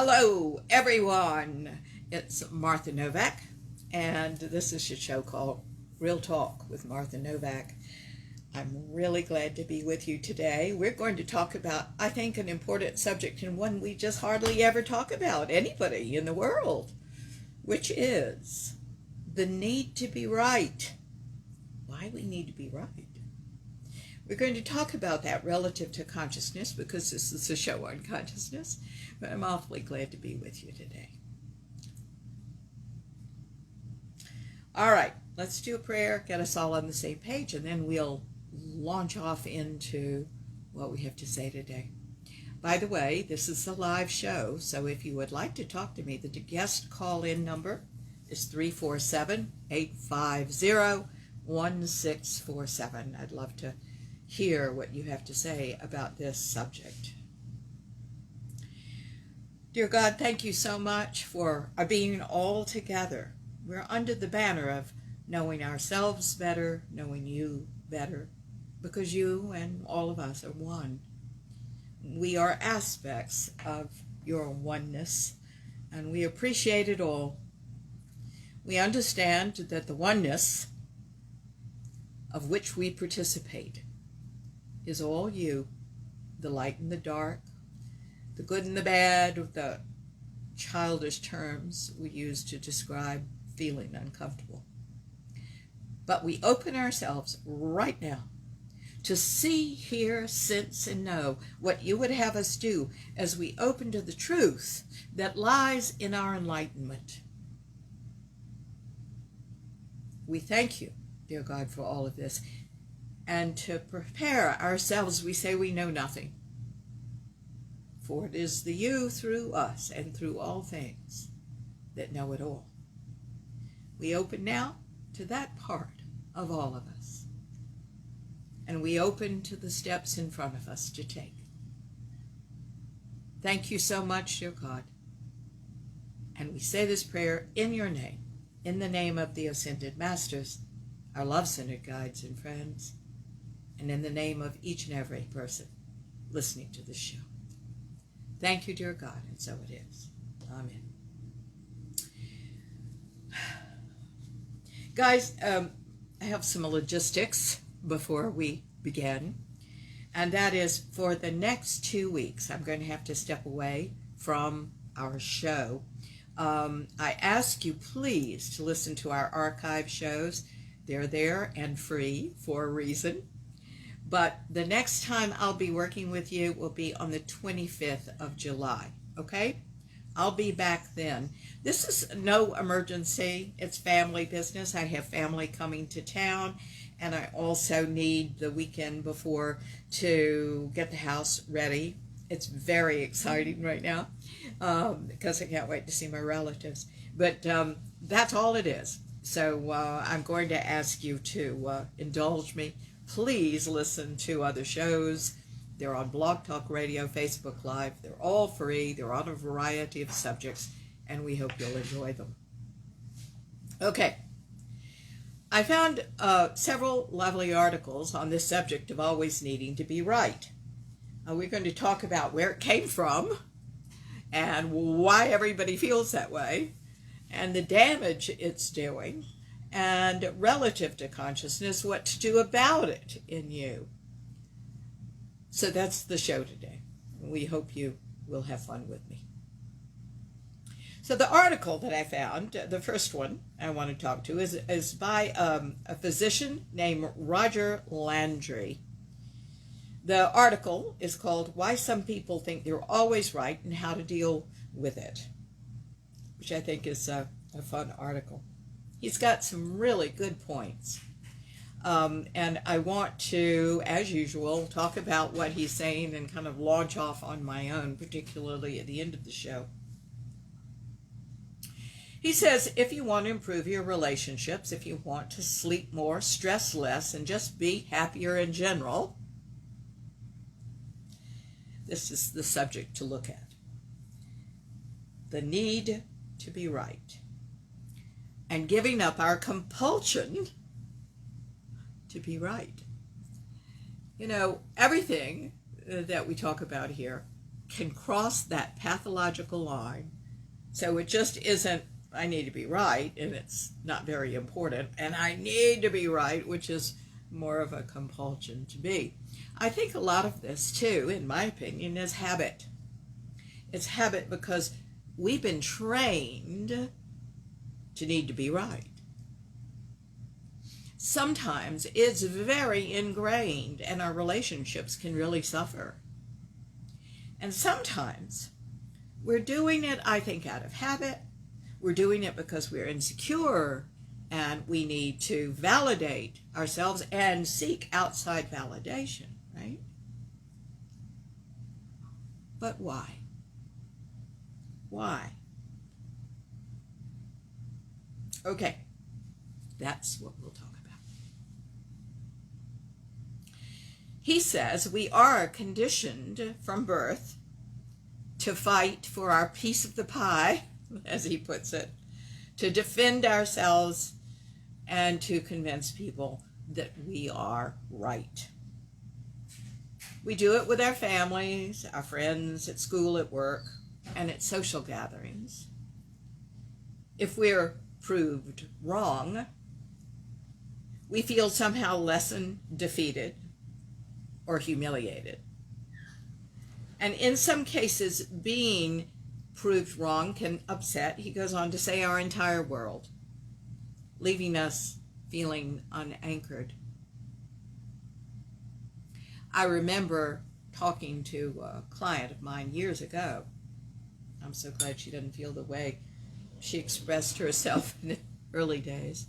Hello, everyone. It's Martha Novak, and this is a show called Real Talk with Martha Novak. I'm really glad to be with you today. We're going to talk about, I think, an important subject and one we just hardly ever talk about, anybody in the world, which is the need to be right. Why we need to be right. We're going to talk about that relative to consciousness because this is a show on consciousness, but I'm awfully glad to be with you today. All right, let's do a prayer, get us all on the same page, and then we'll launch off into what we have to say today. By the way, this is a live show, so if you would like to talk to me, the guest call-in number is 347-850-1647. I'd love to hear what you have to say about this subject. Dear God, thank you so much for our being all together. We're under the banner of knowing ourselves better, knowing you better, because you and all of us are one. We are aspects of your oneness, and we appreciate it all. We understand that the oneness of which we participate is all you, the light and the dark, the good and the bad, the childish terms we use to describe feeling uncomfortable. But we open ourselves right now to see, hear, sense, and know what you would have us do as we open to the truth that lies in our enlightenment. We thank you, dear God, for all of this. And to prepare ourselves, we say we know nothing. For it is the you through us and through all things that know it all. We open now to that part of all of us. And we open to the steps in front of us to take. Thank you so much, dear God. And we say this prayer in your name, in the name of the Ascended Masters, our love-centered guides and friends, and in the name of each and every person listening to this show. Thank you, dear God, and so it is. Amen. Guys, I have some logistics before we begin, and that is for the next 2 weeks, I'm going to have to step away from our show. I ask you, please, to listen to our archive shows. They're there and free for a reason. But the next time I'll be working with you will be on the 25th of July, okay? I'll be back then. This is no emergency. It's family business. I have family coming to town, and I also need the weekend before to get the house ready. It's very exciting right now because I can't wait to see my relatives. But that's all it is. So I'm going to ask you to indulge me. Please listen to other shows. They're on Blog Talk Radio, Facebook Live. They're all free. They're on a variety of subjects, and we hope you'll enjoy them. Okay. I found several lovely articles on this subject of always needing to be right. We're going to talk about where it came from and why everybody feels that way and the damage it's doing, and relative to consciousness, what to do about it in you. So that's the show today. We hope you will have fun with me. So the article that I found, the first one I want to talk to, is by a physician named Roger Landry. The article is called Why Some People Think They're Always Right and How to Deal with It, which I think is a fun article. He's got some really good points. And I want to, as usual, talk about what he's saying and kind of launch off on my own, particularly at the end of the show. He says, if you want to improve your relationships, if you want to sleep more, stress less, and just be happier in general, this is the subject to look at. The need to be right. And giving up our compulsion to be right. You know, everything that we talk about here can cross that pathological line. So it just isn't, I need to be right, and it's not very important, and I need to be right, which is more of a compulsion to be. I think a lot of this, too, in my opinion, is habit. It's habit because we've been trained to need to be right. Sometimes it's very ingrained, and our relationships can really suffer. And sometimes we're doing it, I think, out of habit. We're doing it because we're insecure and we need to validate ourselves and seek outside validation, right? But why? Why? Okay, that's what we'll talk about. He says we are conditioned from birth to fight for our piece of the pie, as he puts it, to defend ourselves and to convince people that we are right. We do it with our families, our friends, at school, at work, and at social gatherings. If we're proved wrong, we feel somehow lessened, defeated, or humiliated. And in some cases, being proved wrong can upset, he goes on to say, our entire world, leaving us feeling unanchored. I remember talking to a client of mine years ago. I'm so glad she doesn't feel the way she expressed herself in the early days.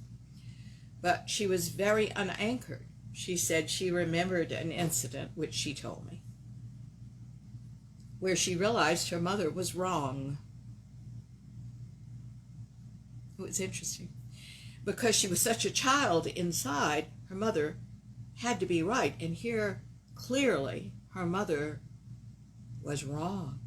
But she was very unanchored. She said she remembered an incident, which she told me, where she realized her mother was wrong. It was interesting. Because she was such a child inside, her mother had to be right. And here, clearly, her mother was wrong.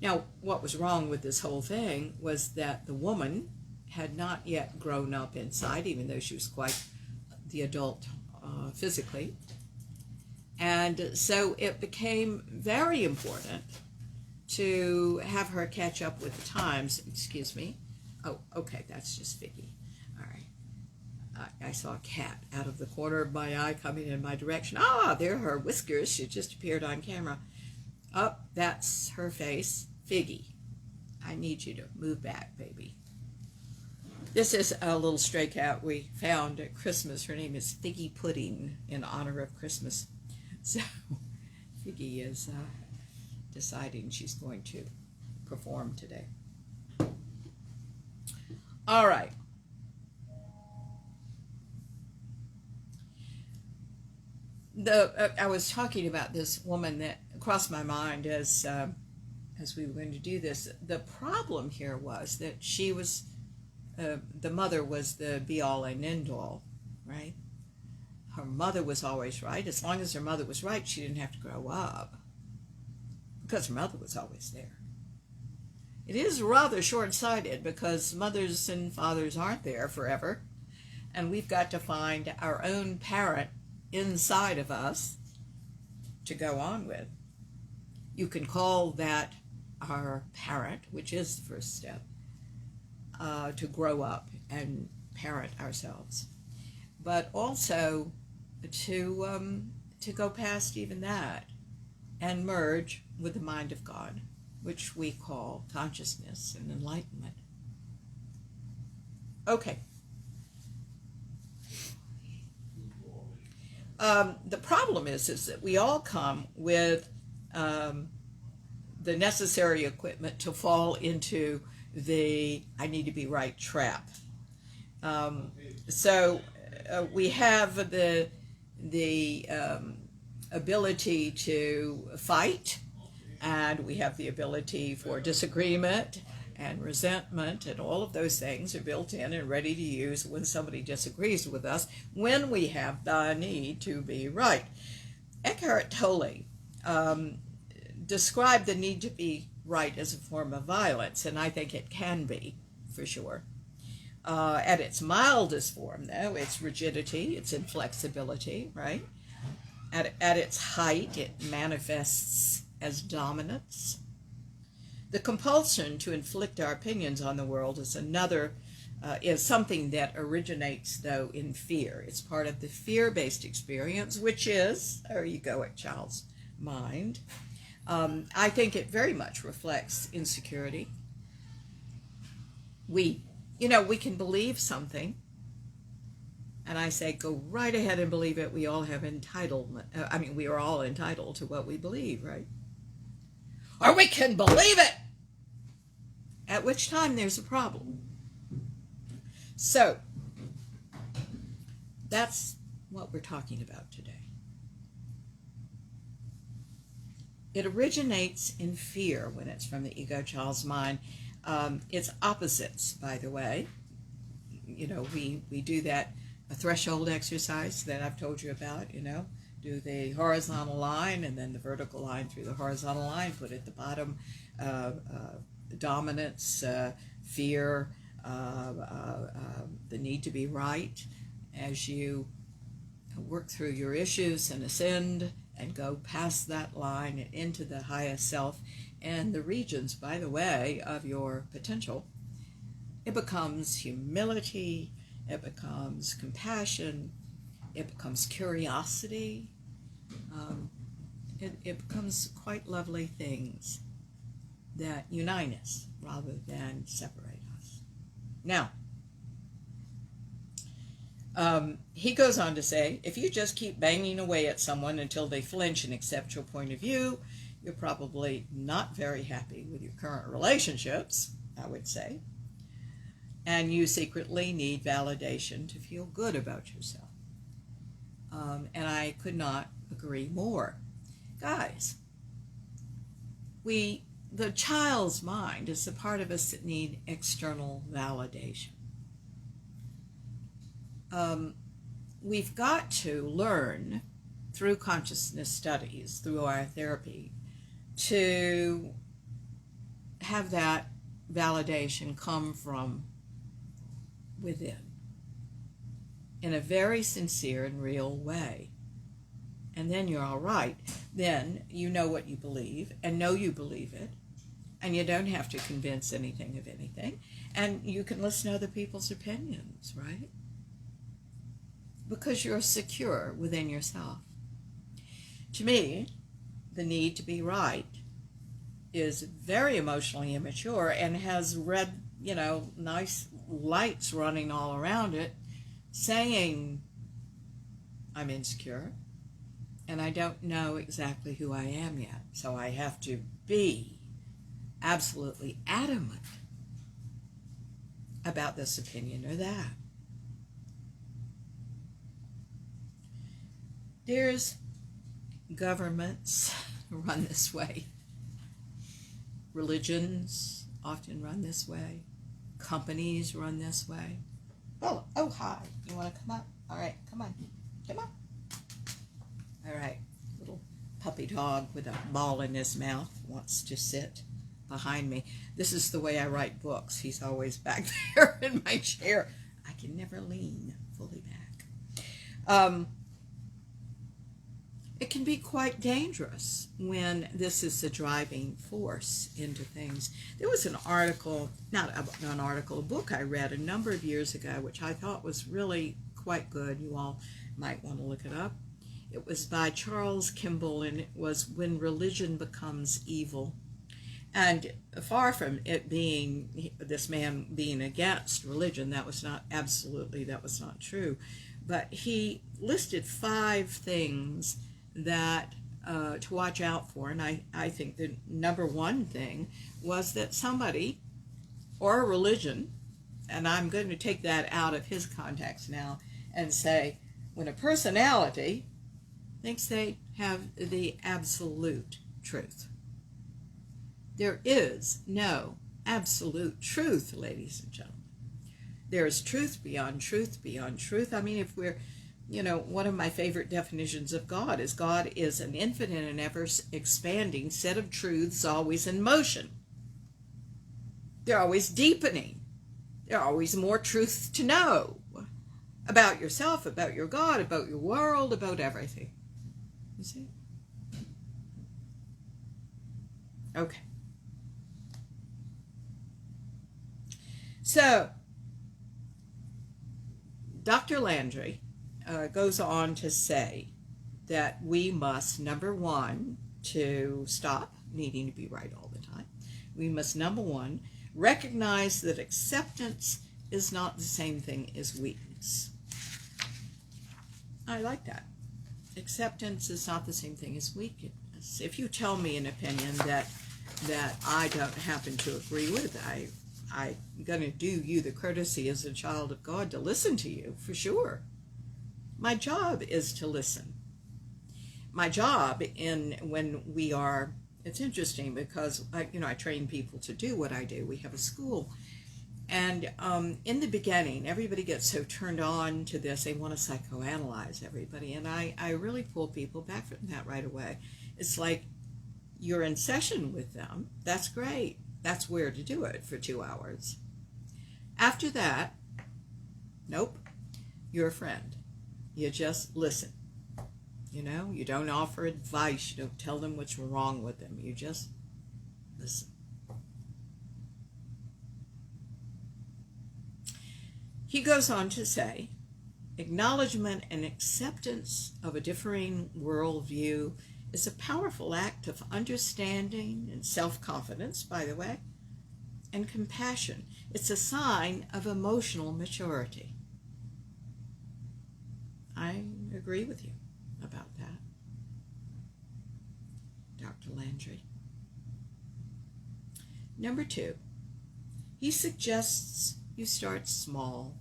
Now, what was wrong with this whole thing was that the woman had not yet grown up inside, even though she was quite the adult physically. And so it became very important to have her catch up with the times. Excuse me. Oh, okay, that's just Vicky. All right. I saw a cat out of the corner of my eye coming in my direction. Ah, there are her whiskers. She just appeared on camera. Oh, that's her face. Figgy, I need you to move back, baby. This is a little stray cat we found at Christmas. Her name is Figgy Pudding in honor of Christmas. So Figgy is deciding she's going to perform today. All right. I was talking about this woman that crossed my mind as we were going to do this. The problem here was that she was, the mother was the be-all and end-all, right? Her mother was always right. As long as her mother was right, she didn't have to grow up because her mother was always there. It is rather short-sighted because mothers and fathers aren't there forever, and we've got to find our own parent inside of us to go on with. You can call that our parent, which is the first step, to grow up and parent ourselves. But also to go past even that and merge with the mind of God, which we call consciousness and enlightenment. Okay. The problem is that we all come with the necessary equipment to fall into the I need to be right trap. So we have the ability to fight, and we have the ability for disagreement and resentment, and all of those things are built in and ready to use when somebody disagrees with us, when we have the need to be right. Eckhart Tolle described the need to be right as a form of violence, and I think it can be, for sure. At its mildest form, though, it's rigidity, it's inflexibility, right? At its height, it manifests as dominance. The compulsion to inflict our opinions on the world is is something that originates, though, in fear. It's part of the fear-based experience, which is, there you go, at child's mind. I think it very much reflects insecurity. We can believe something, and I say, go right ahead and believe it. We all have entitlement. We are all entitled to what we believe, right? Or we can believe it, at which time there's a problem. So, that's what we're talking about today. It originates in fear when it's from the ego child's mind. It's opposites, by the way. We do that, a threshold exercise that I've told you about, do the horizontal line and then the vertical line through the horizontal line, put at the bottom dominance, fear, the need to be right. As you work through your issues and ascend and go past that line and into the highest self and the regions, by the way, of your potential, it becomes humility, it becomes compassion, it becomes curiosity. It becomes quite lovely things that unite us rather than separate us. Now, he goes on to say, if you just keep banging away at someone until they flinch and accept your point of view, you're probably not very happy with your current relationships, I would say. And you secretly need validation to feel good about yourself. And I could not agree more. Guys, the child's mind is the part of us that need external validation. We've got to learn through consciousness studies, through our therapy, to have that validation come from within in a very sincere and real way. And then you're all right. Then you know what you believe and know you believe it, and you don't have to convince anything of anything, and you can listen to other people's opinions, right? Because you're secure within yourself. To me, the need to be right is very emotionally immature and has red, nice lights running all around it saying I'm insecure and I don't know exactly who I am yet. So I have to be absolutely adamant about this opinion or that. There's governments run this way. Religions often run this way. Companies run this way. Oh, hi. You want to come up? All right, come on. Come on. All right. Little puppy dog with a ball in his mouth wants to sit behind me. This is the way I write books. He's always back there in my chair. I can never lean fully back. It can be quite dangerous when this is the driving force into things. There was an article, a book I read a number of years ago, which I thought was really quite good. You all might want to look it up. It was by Charles Kimball, and it was When Religion Becomes Evil. And far from it being, this man being against religion, that was not true. But he listed 5 things that to watch out for, and I think the number one thing was that somebody or a religion, and I'm going to take that out of his context now and say, when a personality thinks they have the absolute truth. There is no absolute truth, ladies and gentlemen. There is truth beyond truth beyond truth. I mean, if we're one of my favorite definitions of God is an infinite and ever-expanding set of truths always in motion. They're always deepening. There are always more truth to know about yourself, about your God, about your world, about everything. You see? Okay. So, Dr. Landry goes on to say that we must, number one, to stop needing to be right all the time. We must, number one, recognize that acceptance is not the same thing as weakness. I like that. Acceptance is not the same thing as weakness. If you tell me an opinion that I don't happen to agree with, I'm going to do you the courtesy as a child of God to listen to you, for sure. My job is to listen. My job it's interesting because I train people to do what I do. We have a school. And in the beginning, everybody gets so turned on to this, they want to psychoanalyze everybody. And I really pull people back from that right away. It's like, you're in session with them. That's great. That's where to do it for 2 hours. After that, nope, you're a friend. You just listen. You don't offer advice. You don't tell them what's wrong with them. You just listen. He goes on to say, acknowledgement and acceptance of a differing worldview is a powerful act of understanding and self-confidence, by the way, and compassion. It's a sign of emotional maturity. I agree with you about that, Dr. Landry. Number 2, he suggests you start small.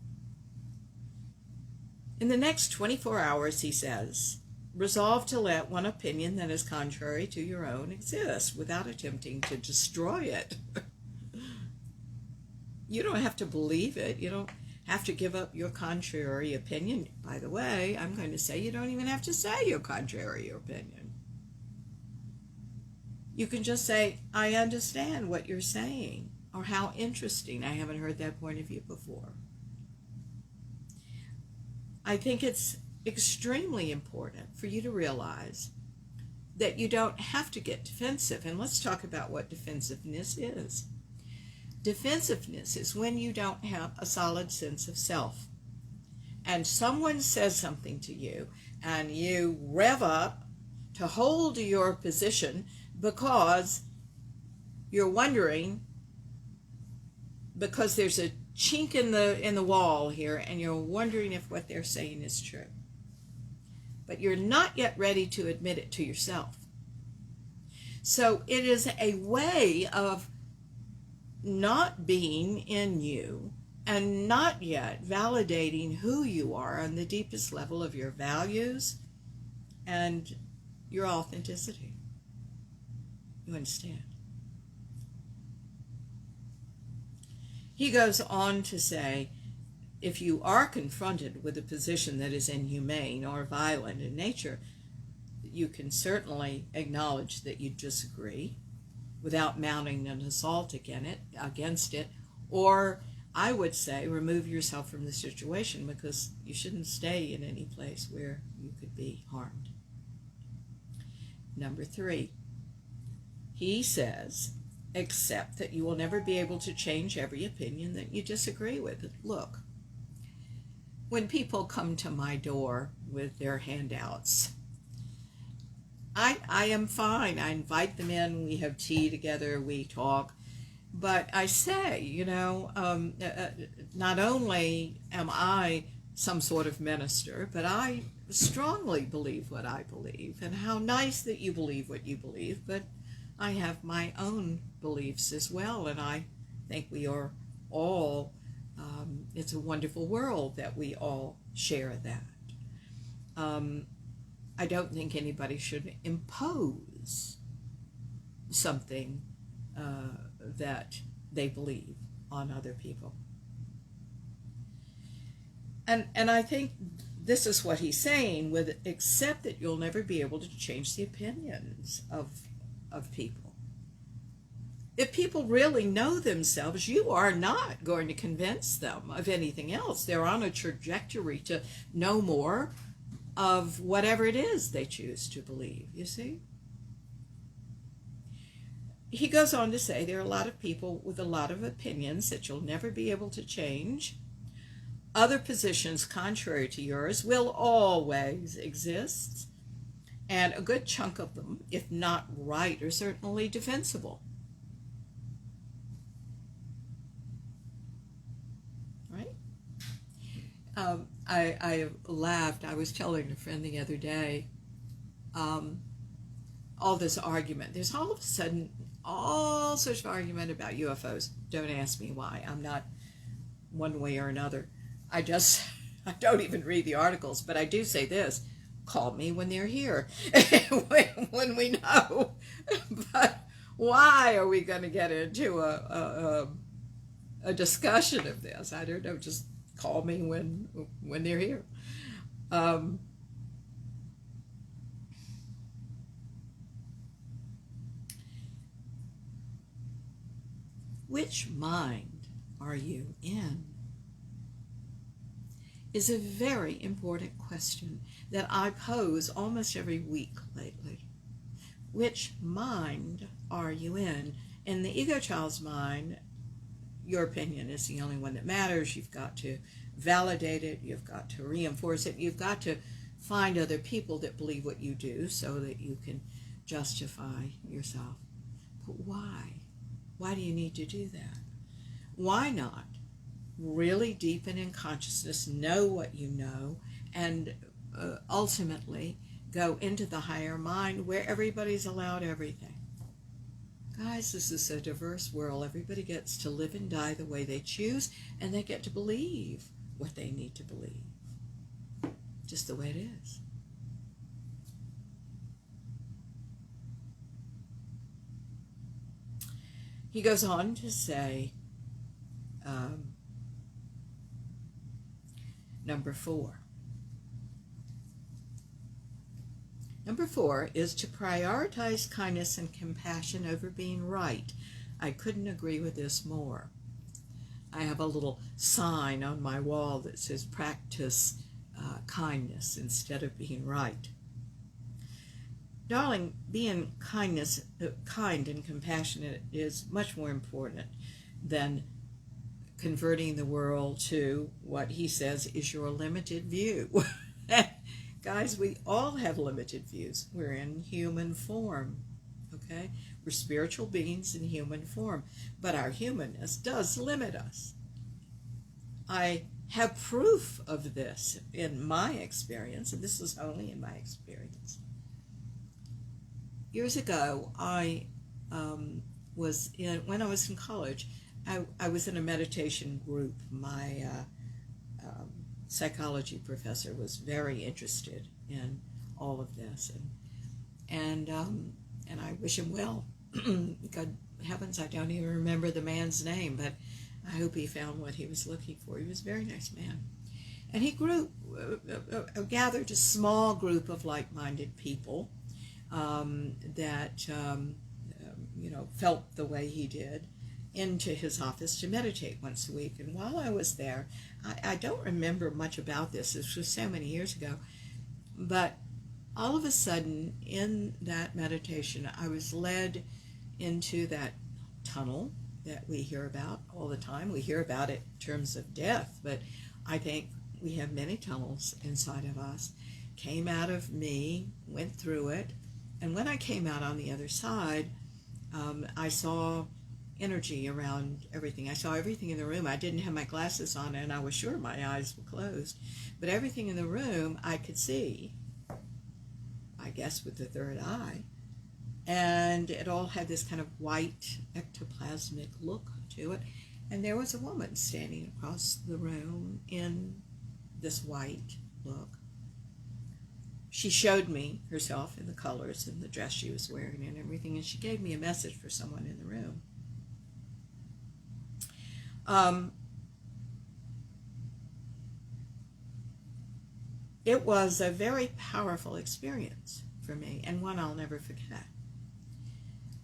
In the next 24 hours, he says, resolve to let one opinion that is contrary to your own exist without attempting to destroy it. You don't have to believe it. You don't have to give up your contrary opinion. By the way, I'm going to say you don't even have to say your contrary opinion. You can just say, I understand what you're saying, or how interesting. I haven't heard that point of view before. I think it's extremely important for you to realize that you don't have to get defensive. And let's talk about what defensiveness is. Defensiveness is when you don't have a solid sense of self. And someone says something to you, and you rev up to hold your position because you're wondering, because there's a chink in the wall here, and you're wondering if what they're saying is true. But you're not yet ready to admit it to yourself. So it is a way of not being in you and not yet validating who you are on the deepest level of your values and your authenticity. You understand? He goes on to say, if you are confronted with a position that is inhumane or violent in nature, you can certainly acknowledge that you disagree without mounting an assault against it, or I would say remove yourself from the situation, because you shouldn't stay in any place where you could be harmed. Number 3, he says, accept that you will never be able to change every opinion that you disagree with. Look, when people come to my door with their handouts, I am fine. I invite them in. We have tea together. We talk. But I say, not only am I some sort of minister, but I strongly believe what I believe. And how nice that you believe what you believe. But I have my own beliefs as well. And I think we are all, it's a wonderful world that we all share that. I don't think anybody should impose something that they believe on other people. And I think this is what he's saying with accept that you'll never be able to change the opinions of people. If people really know themselves, you are not going to convince them of anything else. They're on a trajectory to know more of whatever it is they choose to believe, you see? he goes on to say there are a lot of people with a lot of opinions that you'll never be able to change. Other positions contrary to yours will always exist, and a good chunk of them, if not right, are certainly defensible. Right? I laughed. I was telling a friend the other day, all this argument. There's all of a sudden all sorts of argument about UFOs. Don't ask me why. I'm not one way or another. I don't even read the articles, but I do say this: call me when they're here, when we know. But why are we going to get into a discussion of this? I don't know. Just call me when they're here. Which mind are you in? Is a very important question that I pose almost every week lately. Which mind are you in? In the ego child's mind, your opinion is the only one that matters. You've got to validate it. You've got to reinforce it. You've got to find other people that believe what you do so that you can justify yourself. But why? Why do you need to do that? Why not really deepen in consciousness, know what you know, and ultimately go into the higher mind where everybody's allowed everything? Guys, this is a diverse world. Everybody gets to live and die the way they choose, and they get to believe what they need to believe. Just the way it is. He goes on to say, number 4. Number 4 is to prioritize kindness and compassion over being right. I couldn't agree with this more. I have a little sign on my wall that says practice kindness instead of being right. Darling, being kind and compassionate is much more important than converting the world to what he says is your limited view. Guys, we all have limited views. We're in human form, okay? We're spiritual beings in human form, but our humanness does limit us. I have proof of this in my experience, and this is only in my experience. Years ago, when I was in college, I was in a meditation group. My psychology professor was very interested in all of this, and I wish him well. God heavens, I don't even remember the man's name, but I hope he found what he was looking for. He was a very nice man, and he gathered a small group of like-minded people that felt the way he did into his office to meditate once a week. And while I was there, I don't remember much about this. This was so many years ago, but all of a sudden in that meditation, I was led into that tunnel that we hear about all the time. We hear about it in terms of death, but I think we have many tunnels inside of us. Came out of me, went through it, and when I came out on the other side, I saw energy around everything. I saw everything in the room. I didn't have my glasses on, and I was sure my eyes were closed, but everything in the room I could see, I guess with the third eye, and it all had this kind of white ectoplasmic look to it, and there was a woman standing across the room in this white look. She showed me herself in the colors and the dress she was wearing and everything, and she gave me a message for someone in the room. It was a very powerful experience for me, and one I'll never forget.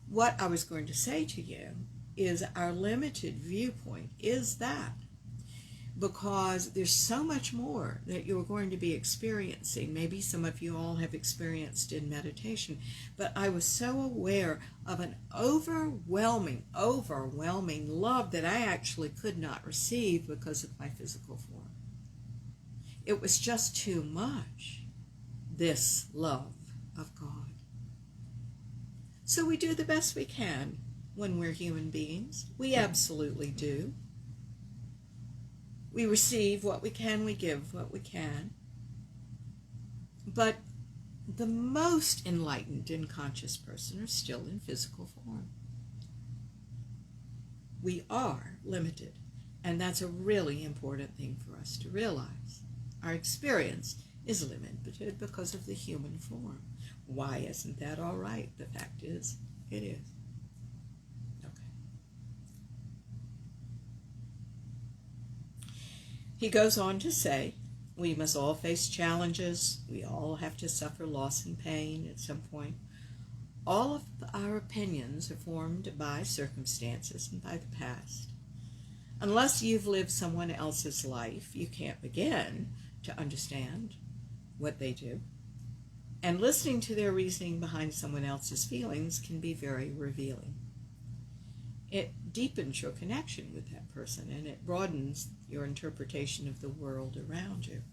What I was going to say to you is our limited viewpoint is that because there's so much more that you're going to be experiencing. Maybe some of you all have experienced in meditation, but I was so aware of an overwhelming love that I actually could not receive because of my physical form. It was just too much, this love of God. So we do the best we can when we're human beings. We absolutely do. We receive what we can, we give what we can. But the most enlightened and conscious person are still in physical form. We are limited, and that's a really important thing for us to realize. Our experience is limited because of the human form. Why isn't that all right? The fact is, it is. Okay. He goes on to say, we must all face challenges. We all have to suffer loss and pain at some point. All of our opinions are formed by circumstances and by the past. Unless you've lived someone else's life, you can't begin to understand what they do. And listening to their reasoning behind someone else's feelings can be very revealing. It deepens your connection with that person, and it broadens your interpretation of the world around you.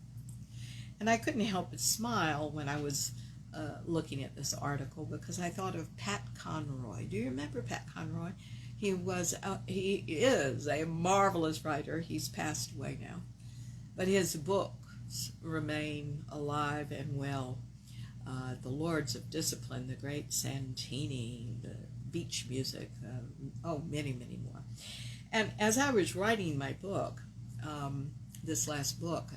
And I couldn't help but smile when I was looking at this article, because I thought of Pat Conroy. Do you remember Pat Conroy? He is a marvelous writer. He's passed away now. But his books remain alive and well. The Lords of Discipline, the Great Santini, the Beach Music, many, many more. And as I was writing my book, this last book,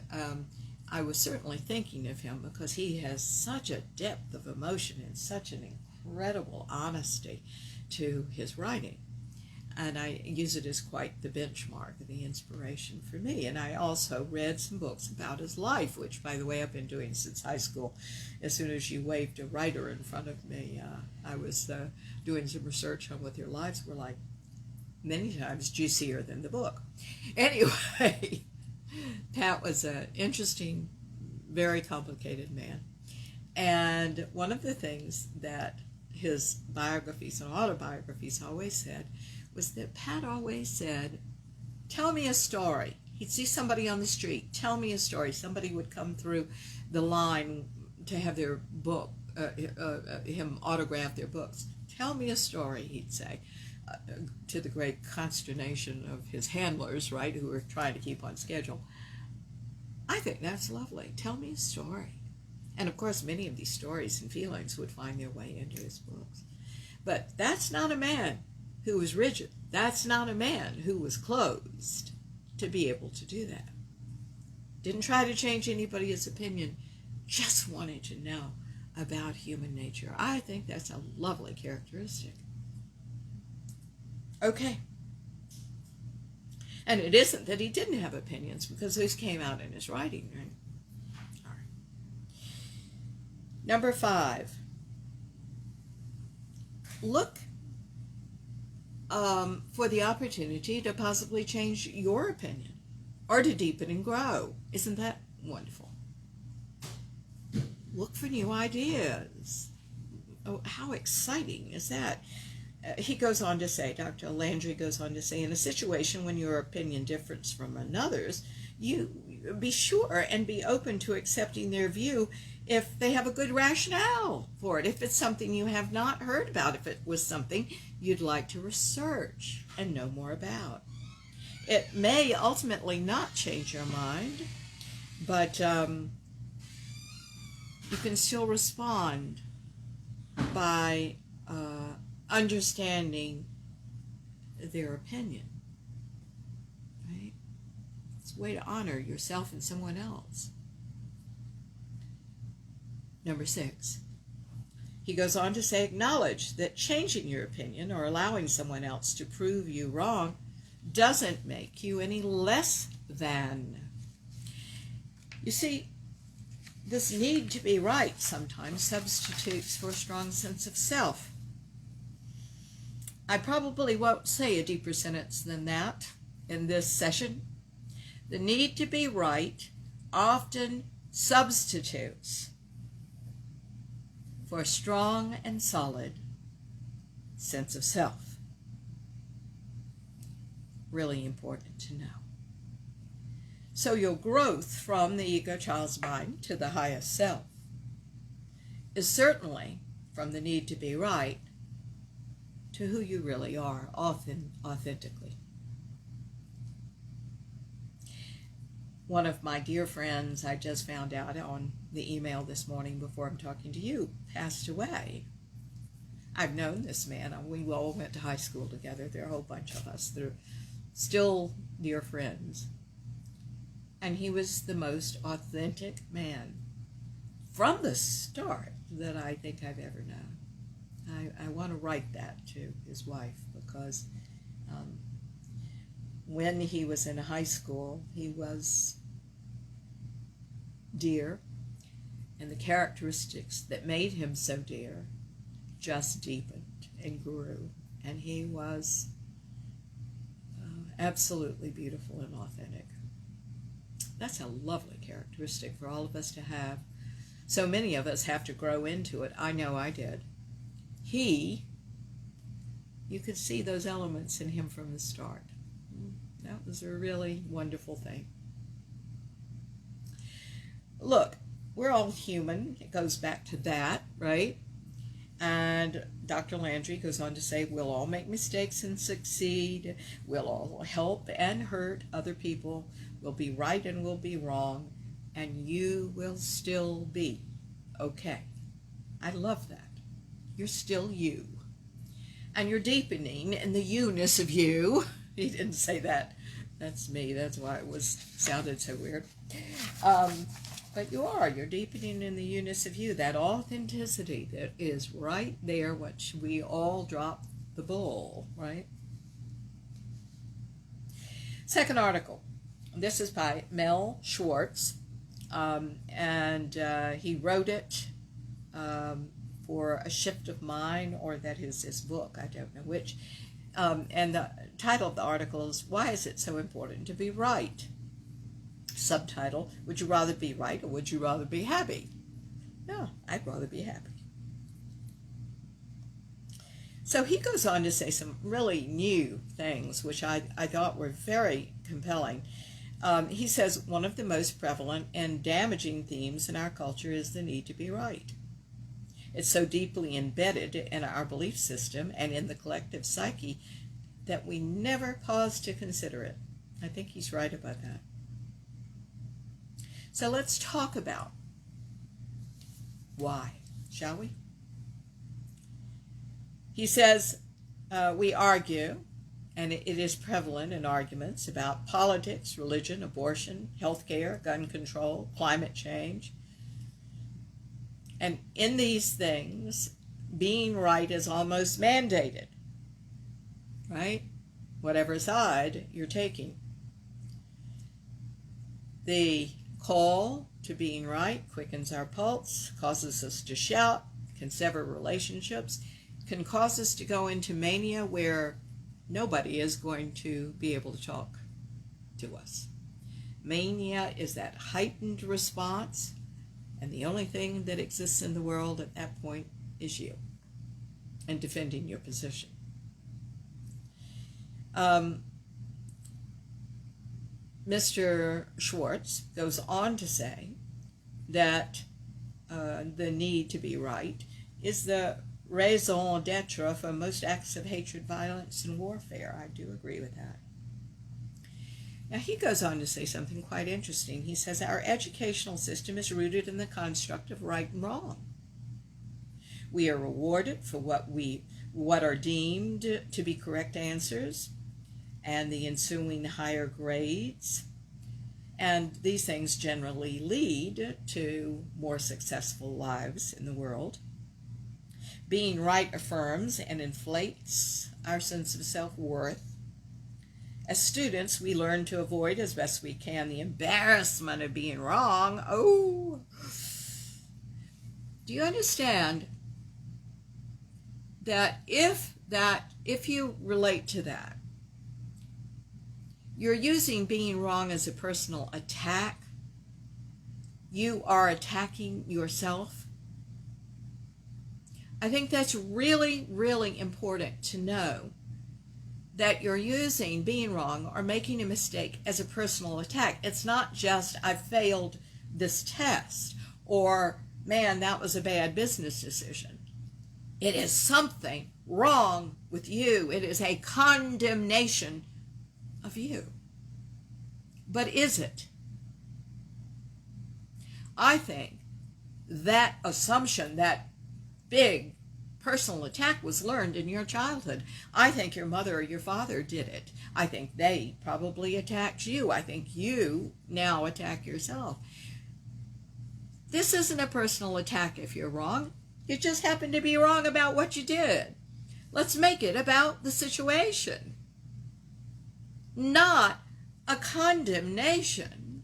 I was certainly thinking of him because he has such a depth of emotion and such an incredible honesty to his writing. And I use it as quite the benchmark, the inspiration for me. And I also read some books about his life, which, by the way, I've been doing since high school. As soon as you waved a writer in front of me, I was doing some research on what their lives were like. Many times juicier than the book. Anyway, Pat was an interesting, very complicated man. And one of the things that his biographies and autobiographies always said was that Pat always said, tell me a story. He'd see somebody on the street, tell me a story. Somebody would come through the line to have their book, him autograph their books. Tell me a story, he'd say, to the great consternation of his handlers, right, who were trying to keep on schedule. I think that's lovely. Tell me a story. And of course, many of these stories and feelings would find their way into his books. But that's not a man who was rigid. That's not a man who was closed to be able to do that. Didn't try to change anybody's opinion, just wanted to know about human nature. I think that's a lovely characteristic. Okay. And it isn't that he didn't have opinions, because those came out in his writing, right? All right. Number 5. Look for the opportunity to possibly change your opinion or to deepen and grow. Isn't that wonderful? Look for new ideas. Oh, how exciting is that? He goes on to say, Dr. Landry goes on to say, in a situation when your opinion differs from another's, you be sure and be open to accepting their view if they have a good rationale for it, if it's something you have not heard about, if it was something you'd like to research and know more about. It may ultimately not change your mind, but you can still respond by understanding their opinion, right? It's a way to honor yourself and someone else. Number 6, he goes on to say, acknowledge that changing your opinion or allowing someone else to prove you wrong doesn't make you any less than. You see, this need to be right sometimes substitutes for a strong sense of self. I probably won't say a deeper sentence than that in this session, The need to be right often substitutes for a strong and solid sense of self. Really important to know. So your growth from the ego child's mind to the highest self is certainly from the need to be right to who you really are, authentically. One of my dear friends, I just found out on the email this morning before I'm talking to you, passed away. I've known this man. We all went to high school together. There are a whole bunch of us that are still dear friends. And he was the most authentic man from the start that I think I've ever known. I want to write that to his wife because when he was in high school, he was dear, and the characteristics that made him so dear just deepened and grew, and he was absolutely beautiful and authentic. That's a lovely characteristic for all of us to have. So many of us have to grow into it. I know I did. You could see those elements in him from the start. That was a really wonderful thing. Look, we're all human. It goes back to that, right? And Dr. Landry goes on to say, we'll all make mistakes and succeed. We'll all help and hurt other people. We'll be right and we'll be wrong. And you will still be okay. I love that. You're still you. And you're deepening in the you-ness of you. He didn't say that. That's me. That's why it sounded so weird. But you're deepening in the you-ness of you, that authenticity that is right there, which we all drop the ball, right? Second article. This is by Mel Schwartz, and he wrote it for A Shift of Mind, or that is his book, I don't know which. And the title of the article is, Why is it so important to be right? Subtitle, would you rather be right or would you rather be happy? No, I'd rather be happy. So he goes on to say some really new things, which I thought were very compelling. He says, one of the most prevalent and damaging themes in our culture is the need to be right. It's so deeply embedded in our belief system and in the collective psyche that we never pause to consider it. I think he's right about that. So let's talk about why, shall we? He says, we argue, and it is prevalent in arguments about politics, religion, abortion, healthcare, gun control, climate change. And in these things, being right is almost mandated, right? Whatever side you're taking. The call to being right quickens our pulse, causes us to shout, can sever relationships, can cause us to go into mania where nobody is going to be able to talk to us. Mania is that heightened response, and the only thing that exists in the world at that point is you and defending your position. Mr. Schwartz goes on to say that the need to be right is the raison d'etre for most acts of hatred, violence, and warfare. I do agree with that. Now, he goes on to say something quite interesting. He says, our educational system is rooted in the construct of right and wrong. We are rewarded for what are deemed to be correct answers and the ensuing higher grades. And these things generally lead to more successful lives in the world. Being right affirms and inflates our sense of self-worth. As students, we learn to avoid as best we can the embarrassment of being wrong. Oh, do you understand that if you relate to that, You're using being wrong as a personal attack. You are attacking yourself. I think that's really, really important to know, that you're using being wrong or making a mistake as a personal attack. It's not just, I failed this test, or, man, that was a bad business decision. It is something wrong with you. It is a condemnation of you. But is it? I think that assumption, that big personal attack, was learned in your childhood. I think your mother or your father did it. I think they probably attacked you. I think you now attack yourself. This isn't a personal attack if you're wrong. You just happen to be wrong about what you did. Let's make it about the situation, not a condemnation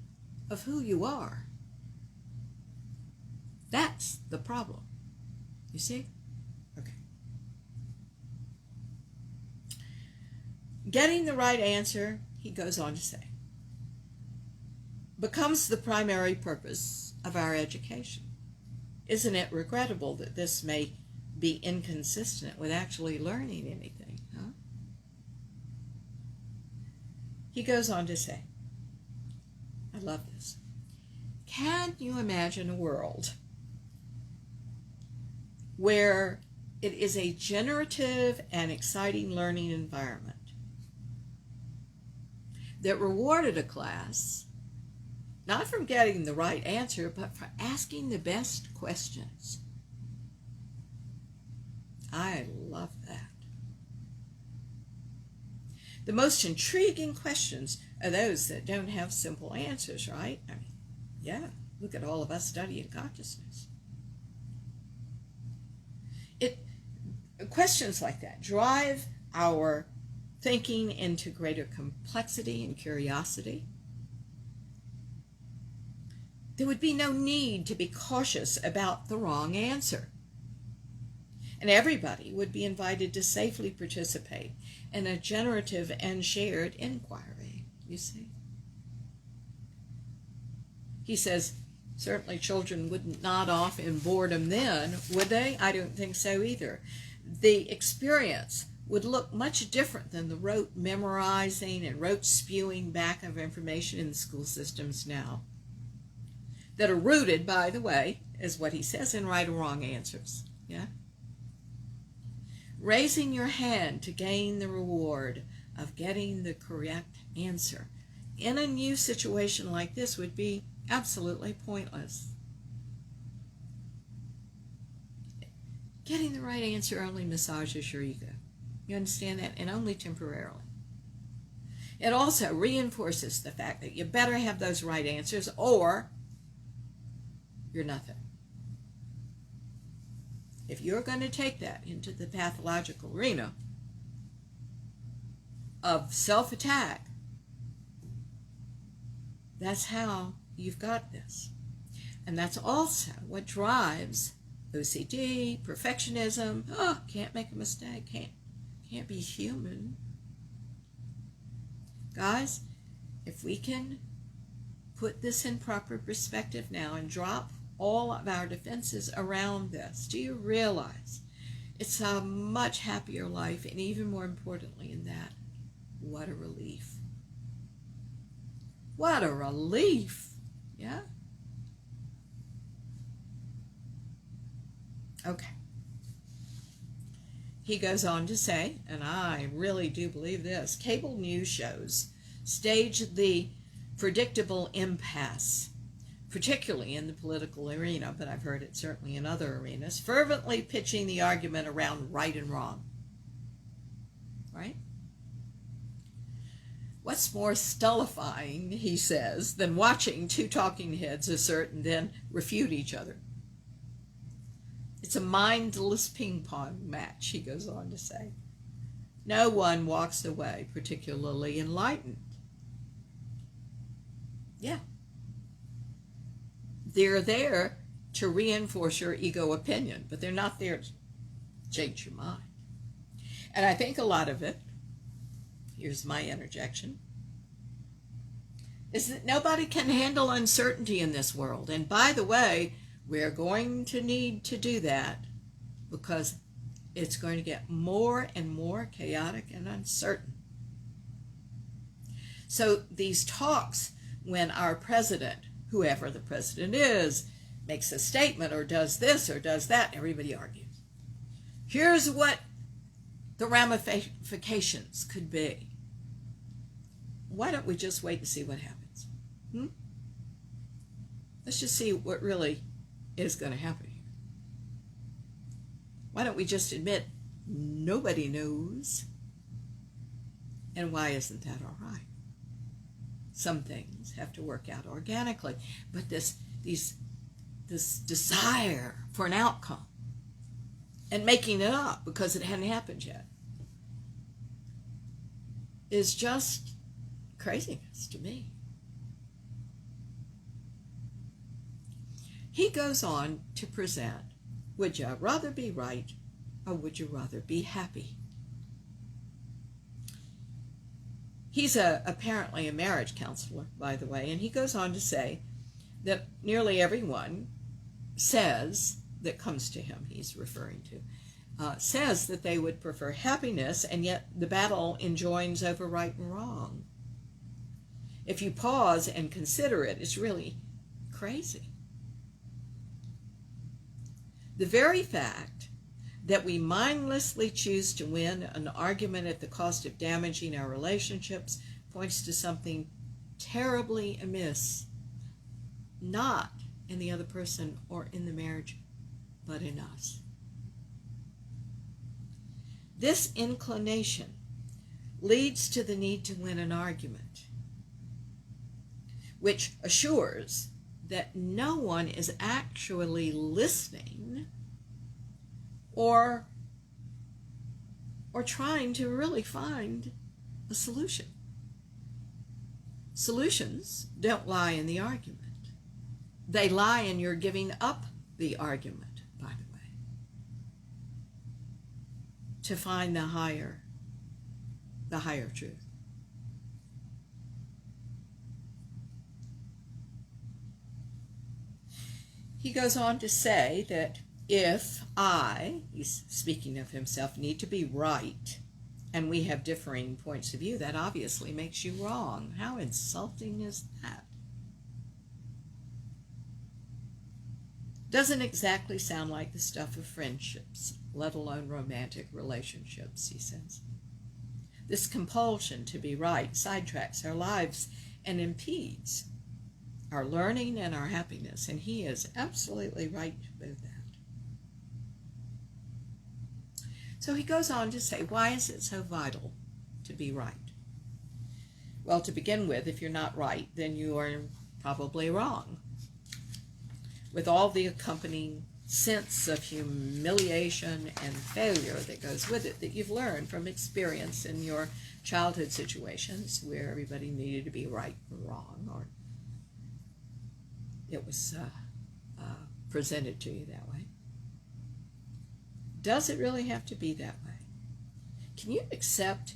of who you are. That's the problem. You see? Okay. Getting the right answer, he goes on to say, becomes the primary purpose of our education. Isn't it regrettable that this may be inconsistent with actually learning anything, huh? He goes on to say, I love this. Can you imagine a world where it is a generative and exciting learning environment that rewarded a class not from getting the right answer, but for asking the best questions? I love that. The most intriguing questions are those that don't have simple answers, right? I mean, yeah, look at all of us studying consciousness. Questions like that drive our thinking into greater complexity and curiosity. There would be no need to be cautious about the wrong answer. And everybody would be invited to safely participate in a generative and shared inquiry, you see. He says, certainly children wouldn't nod off in boredom then, would they? I don't think so either. The experience would look much different than the rote memorizing and rote spewing back of information in the school systems now, that are rooted, by the way, is what he says, in right or wrong answers. Yeah? Raising your hand to gain the reward of getting the correct answer in a new situation like this would be absolutely pointless. Getting the right answer only massages your ego. You understand that? And only temporarily. It also reinforces the fact that you better have those right answers or you're nothing. If you're going to take that into the pathological arena of self-attack, that's how you've got this. And that's also what drives OCD, perfectionism. Oh, can't make a mistake, can't be human. Guys, if we can put this in proper perspective now and drop all of our defenses around this, do you realize it's a much happier life? And even more importantly in that, what a relief. What a relief. Yeah? Okay. He goes on to say, and I really do believe this, cable news shows stage the predictable impasse, particularly in the political arena, but I've heard it certainly in other arenas, fervently pitching the argument around right and wrong. Right? What's more stultifying, he says, than watching two talking heads assert and then refute each other? It's a mindless ping-pong match, he goes on to say. No one walks away particularly enlightened. Yeah. They're there to reinforce your ego opinion, but they're not there to change your mind. And I think a lot of it, here's my interjection, is that nobody can handle uncertainty in this world. And by the way, we're going to need to do that because it's going to get more and more chaotic and uncertain. So these talks, when our president, whoever the president is, makes a statement or does this or does that, everybody argues. Here's what the ramifications could be. Why don't we just wait and see what happens? Let's just see what really is going to happen here. Why don't we just admit nobody knows? And why isn't that all right? Some things have to work out organically, but this desire for an outcome and making it up because it hadn't happened yet is just craziness to me. He goes on to present, would you rather be right or would you rather be happy? He's apparently a marriage counselor, by the way, and he goes on to say that nearly everyone says, that comes to him, he's referring to, says that they would prefer happiness, and yet the battle enjoins over right and wrong. If you pause and consider it, it's really crazy. The very fact that we mindlessly choose to win an argument at the cost of damaging our relationships points to something terribly amiss, not in the other person or in the marriage, but in us. This inclination leads to the need to win an argument, which assures that no one is actually listening or trying to really find a solution. Solutions don't lie in the argument. They lie in your giving up the argument, by the way, to find the higher truth. He goes on to say that if I, he's speaking of himself, need to be right, and we have differing points of view, that obviously makes you wrong. How insulting is that? Doesn't exactly sound like the stuff of friendships, let alone romantic relationships, he says. This compulsion to be right sidetracks our lives and impedes our learning and our happiness, and he is absolutely right about that. So he goes on to say, why is it so vital to be right? Well, to begin with, if you're not right, then you are probably wrong, with all the accompanying sense of humiliation and failure that goes with it, that you've learned from experience in your childhood situations where everybody needed to be right or wrong, or it was presented to you that way. Does it really have to be that way? Can you accept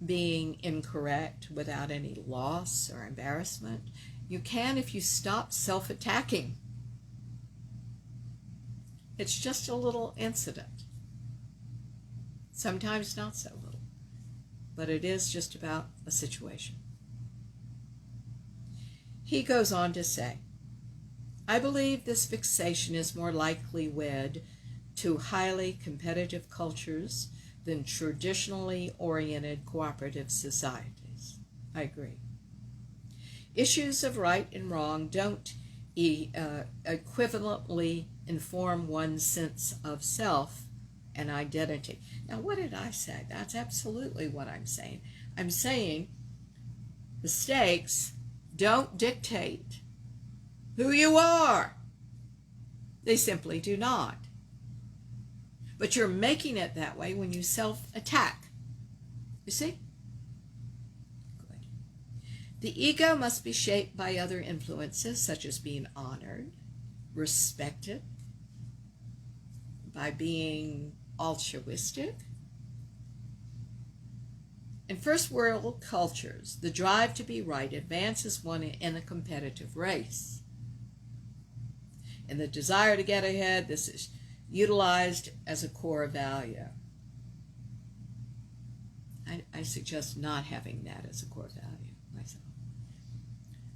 being incorrect without any loss or embarrassment? You can if you stop self-attacking. It's just a little incident. Sometimes not so little, but it is just about a situation. He goes on to say, I believe this fixation is more likely wed to highly competitive cultures than traditionally oriented cooperative societies. I agree. Issues of right and wrong don't equivalently inform one's sense of self and identity. Now, what did I say? That's absolutely what I'm saying. I'm saying mistakes don't dictate who you are. They simply do not. But you're making it that way when you self-attack. You see? Good. The ego must be shaped by other influences, such as being honored, respected, by being altruistic, In first world cultures, the drive to be right advances one in a competitive race. In the desire to get ahead, this is utilized as a core value. I suggest not having that as a core value myself.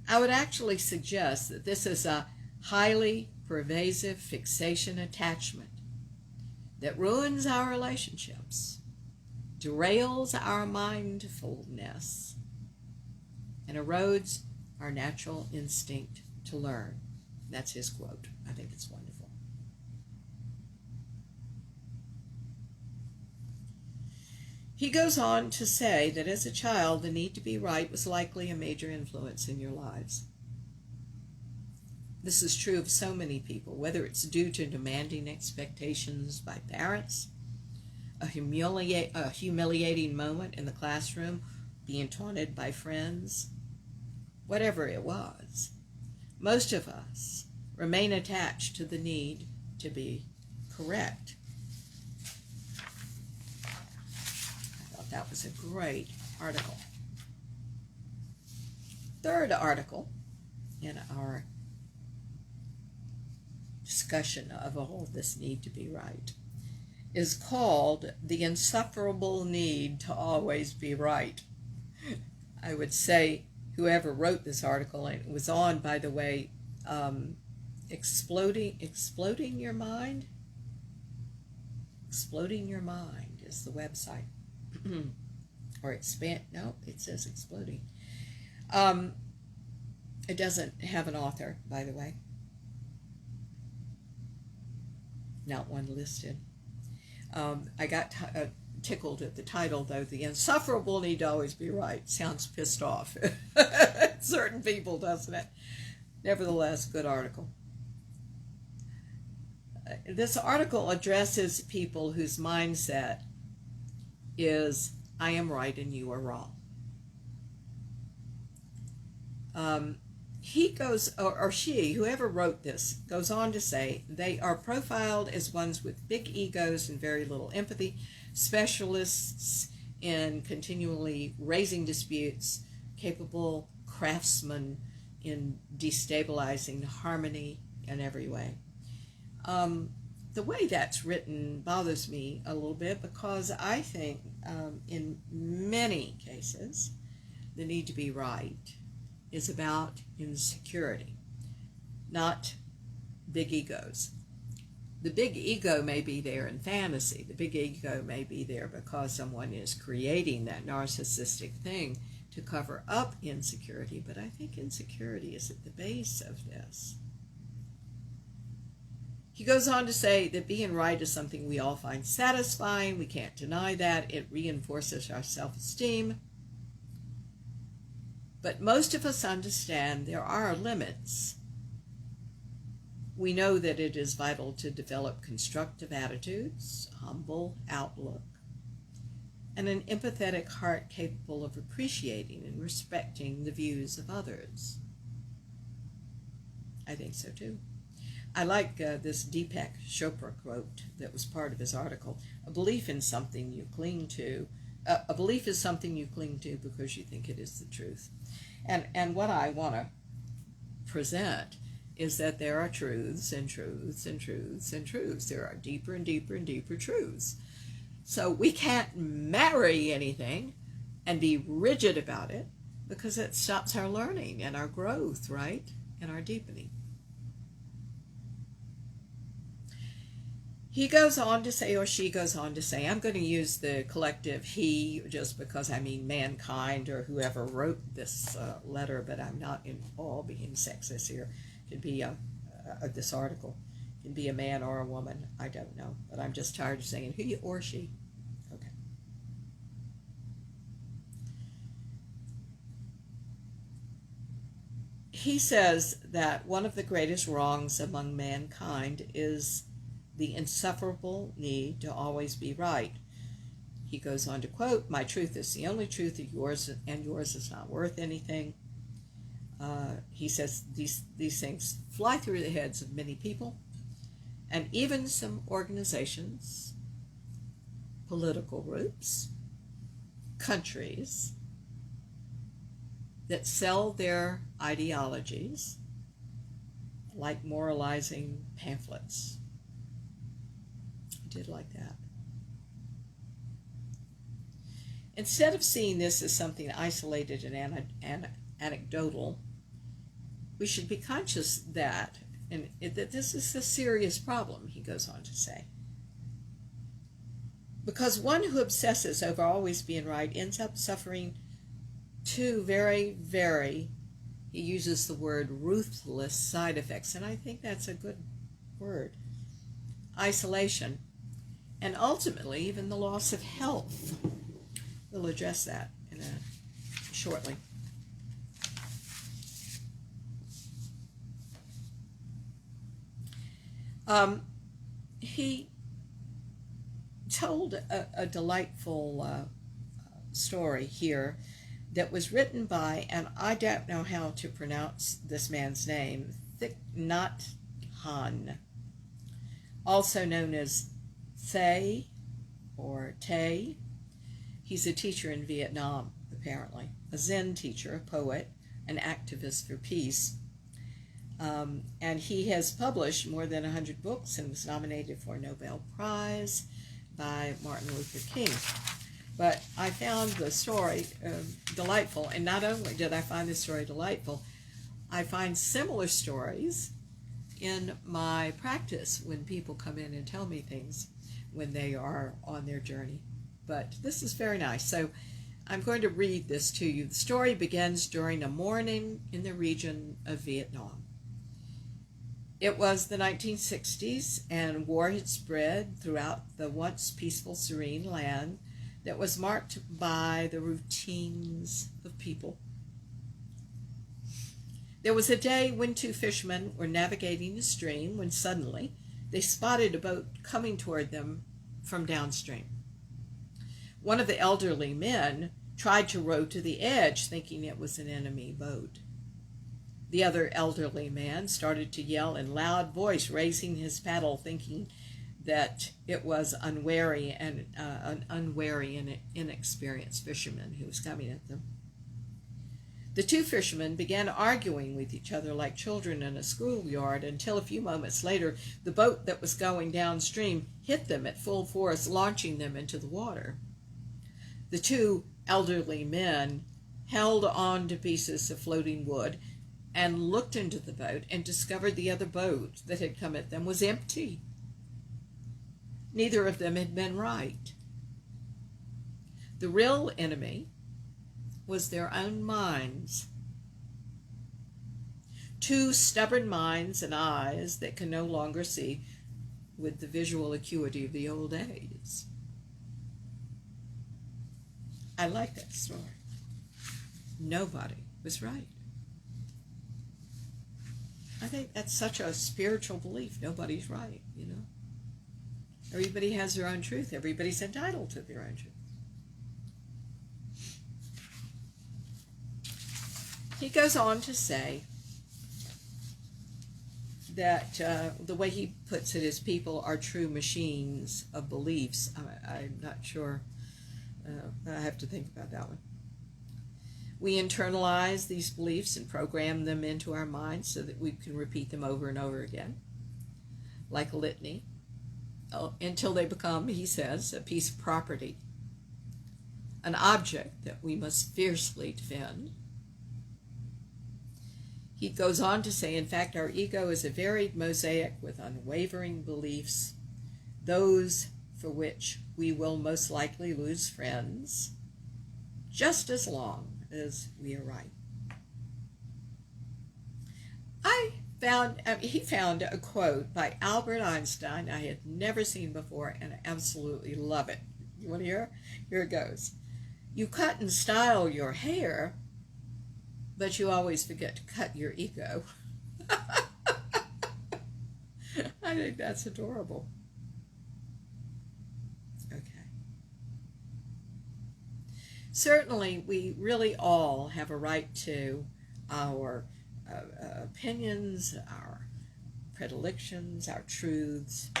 I would actually suggest that this is a highly pervasive fixation attachment that ruins our relationships, derails our mindfulness, and erodes our natural instinct to learn. That's his quote. I think it's wonderful. He goes on to say that as a child, the need to be right was likely a major influence in your lives. This is true of so many people, whether it's due to demanding expectations by parents, a humiliating moment in the classroom, being taunted by friends, whatever it was. Most of us remain attached to the need to be correct. I thought that was a great article. Third article in our discussion of all this need to be right is called The Insufferable Need to Always Be Right. I would say whoever wrote this article, and it was on, by the way, Exploding Your Mind? Exploding Your Mind is the website. Or expand, no, it says Exploding. It doesn't have an author, by the way. Not one listed. I got tickled at the title, though. The Insufferable Need to Always Be Right. Sounds pissed off. Certain people, doesn't it? Nevertheless, good article. This article addresses people whose mindset is, I am right and you are wrong. He goes, or she, whoever wrote this, goes on to say they are profiled as ones with big egos and very little empathy, specialists in continually raising disputes, capable craftsmen in destabilizing harmony in every way. The way that's written bothers me a little bit because I think in many cases the need to be right is about insecurity, not big egos. The big ego may be there in fantasy. The big ego may be there because someone is creating that narcissistic thing to cover up insecurity, but I think insecurity is at the base of this. He goes on to say that being right is something we all find satisfying. We can't deny that. It reinforces our self-esteem. But most of us understand there are limits. We know that it is vital to develop constructive attitudes, humble outlook, and an empathetic heart capable of appreciating and respecting the views of others. I think so too. I like this Deepak Chopra quote that was part of his article. A belief in something you cling to. A belief is something you cling to because you think it is the truth. And what I want to present is that there are truths and truths and truths and truths. There are deeper and deeper and deeper truths. So we can't marry anything and be rigid about it because it stops our learning and our growth, right? And our deepening. He goes on to say, or she goes on to say, I'm going to use the collective he just because I mean mankind or whoever wrote this letter, but I'm not in all being sexist here. It could be this article. It can be a man or a woman. I don't know, but I'm just tired of saying he or she. Okay. He says that one of the greatest wrongs among mankind is the insufferable need to always be right. He goes on to quote, my truth is the only truth, and yours is not worth anything. He says these things fly through the heads of many people, and even some organizations, political groups, countries that sell their ideologies like moralizing pamphlets. I did like that. Instead of seeing this as something isolated and anecdotal, we should be conscious that this is a serious problem, he goes on to say. Because one who obsesses over always being right ends up suffering two very, very, he uses the word ruthless side effects, and I think that's a good word. Isolation, and ultimately even the loss of health. We'll address that shortly. He told a delightful story here that was written by, and I don't know how to pronounce this man's name, Thich Nhat Hanh, also known as Thay or Tay. He's a teacher in Vietnam, apparently, a Zen teacher, a poet, an activist for peace. And he has published more than 100 books and was nominated for a Nobel Prize by Martin Luther King. But I found the story delightful, and not only did I find the story delightful, I find similar stories in my practice when people come in and tell me things when they are on their journey. But this is very nice. So I'm going to read this to you. The story begins during a morning in the region of Vietnam. It was the 1960s, and war had spread throughout the once peaceful, serene land that was marked by the routines of people. There was a day when two fishermen were navigating the stream when suddenly they spotted a boat coming toward them from downstream. One of the elderly men tried to row to the edge, thinking it was an enemy boat. The other elderly man started to yell in loud voice, raising his paddle, thinking that it was an unwary and inexperienced fisherman who was coming at them. The two fishermen began arguing with each other like children in a schoolyard until a few moments later, the boat that was going downstream hit them at full force, launching them into the water. The two elderly men held on to pieces of floating wood and looked into the boat and discovered the other boat that had come at them was empty. Neither of them had been right. The real enemy was their own minds. Two stubborn minds and eyes that can no longer see with the visual acuity of the old days. I like that story. Nobody was right. I think that's such a spiritual belief. Nobody's right, you know. Everybody has their own truth. Everybody's entitled to their own truth. He goes on to say that the way he puts it is people are true machines of beliefs. I'm not sure. I have to think about that one. We internalize these beliefs and program them into our minds so that we can repeat them over and over again, like a litany, until they become, he says, a piece of property, an object that we must fiercely defend. He goes on to say, in fact, our ego is a varied mosaic with unwavering beliefs, those for which we will most likely lose friends, just as long as we are right. He found a quote by Albert Einstein I had never seen before, and I absolutely love it. You want to hear? Here it goes. You cut and style your hair, but you always forget to cut your ego. I think that's adorable. Okay. Certainly, we really all have a right to our opinions, our predilections, our truths.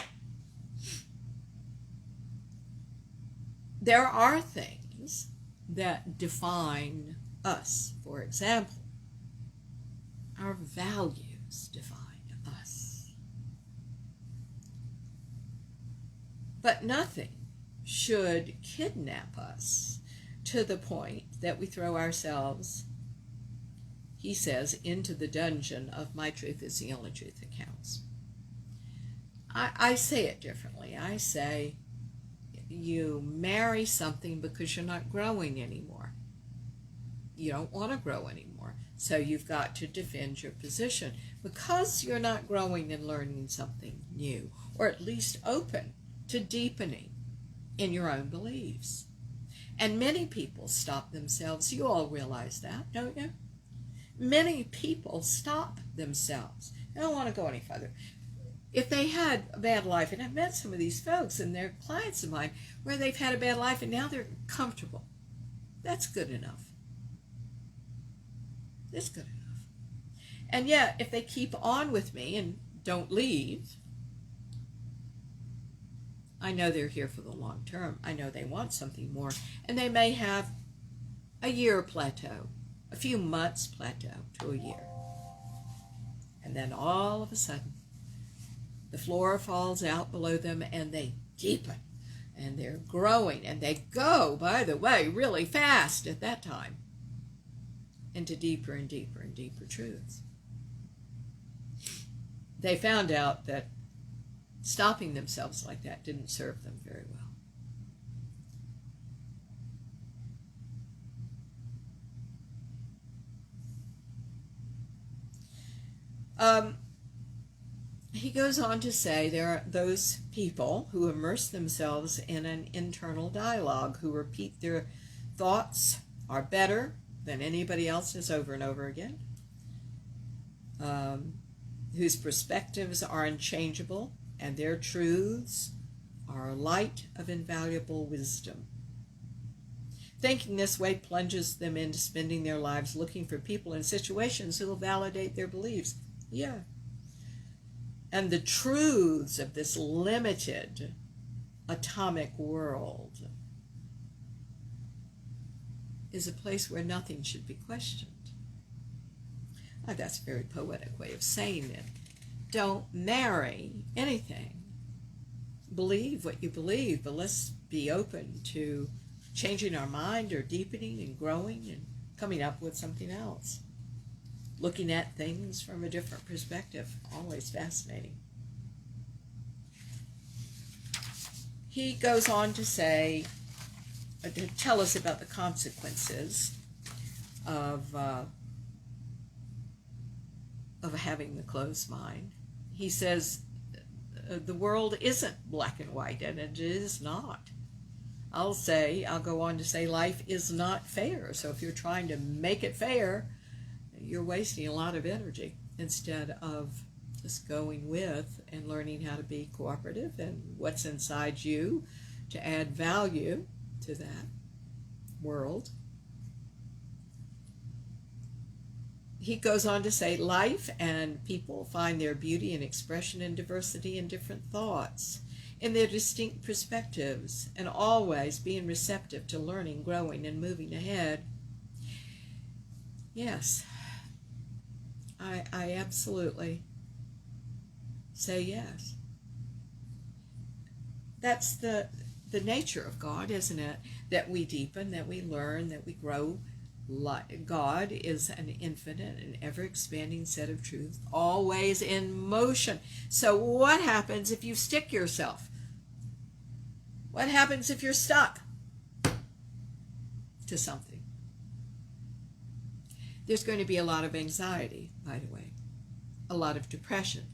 There are things that define us. For example, our values define us. But nothing should kidnap us to the point that we throw ourselves, he says, into the dungeon of my truth is the only truth that counts. I say it differently. I say you marry something because you're not growing anymore. You don't want to grow anymore. So you've got to defend your position because you're not growing and learning something new, or at least open to deepening in your own beliefs. And many people stop themselves. You all realize that, don't you? Many people stop themselves. They don't want to go any further. If they had a bad life, and I've met some of these folks, and they're clients of mine, where they've had a bad life and now they're comfortable. That's good enough. It's good enough. And yet, if they keep on with me and don't leave, I know they're here for the long term. I know they want something more. And they may have a year plateau, a few months plateau to a year. And then all of a sudden, the floor falls out below them and they deepen. And they're growing. And they go, by the way, really fast at that time into deeper and deeper and deeper truths. They found out that stopping themselves like that didn't serve them very well. He goes on to say there are those people who immerse themselves in an internal dialogue, who repeat their thoughts are better than anybody else's over and over again, whose perspectives are unchangeable, and their truths are a light of invaluable wisdom. Thinking this way plunges them into spending their lives looking for people and situations who will validate their beliefs. Yeah. And the truths of this limited atomic world is a place where nothing should be questioned. Oh, that's a very poetic way of saying it. Don't marry anything. Believe what you believe, but let's be open to changing our mind or deepening and growing and coming up with something else. Looking at things from a different perspective, always fascinating. He goes on to say, to tell us about the consequences of having the closed mind. He says the world isn't black and white, and it is not. I'll go on to say life is not fair. So if you're trying to make it fair, you're wasting a lot of energy instead of just going with and learning how to be cooperative and what's inside you to add value to that world. He goes on to say life and people find their beauty and expression and diversity in different thoughts, in their distinct perspectives, and always being receptive to learning, growing, and moving ahead. Yes, I absolutely say yes. That's the nature of God, isn't it? That we deepen, that we learn, that we grow. God is an infinite and ever-expanding set of truths, always in motion. So what happens if you stick yourself? What happens if you're stuck to something? There's going to be a lot of anxiety, by the way, a lot of depression.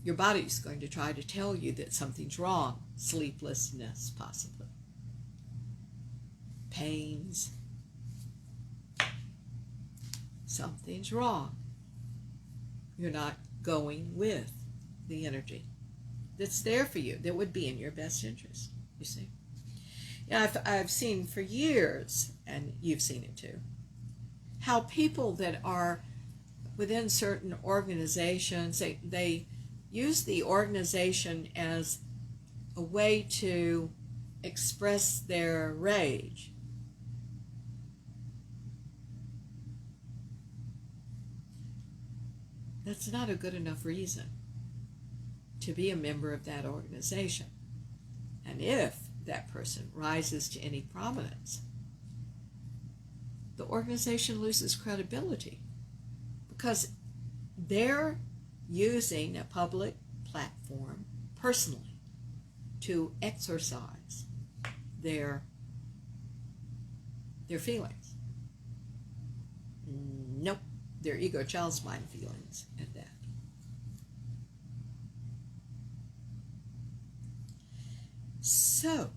Your body's going to try to tell you that something's wrong. Sleeplessness, possibly. Pains. Something's wrong. You're not going with the energy that's there for you, that would be in your best interest, you see. Now, I've seen for years, and you've seen it too, how people that are within certain organizations, they use the organization as a way to express their rage. That's not a good enough reason to be a member of that organization. And if that person rises to any prominence, the organization loses credibility because they're using a public platform personally to exercise their feelings. Nope, their ego, child's mind feelings at that. So,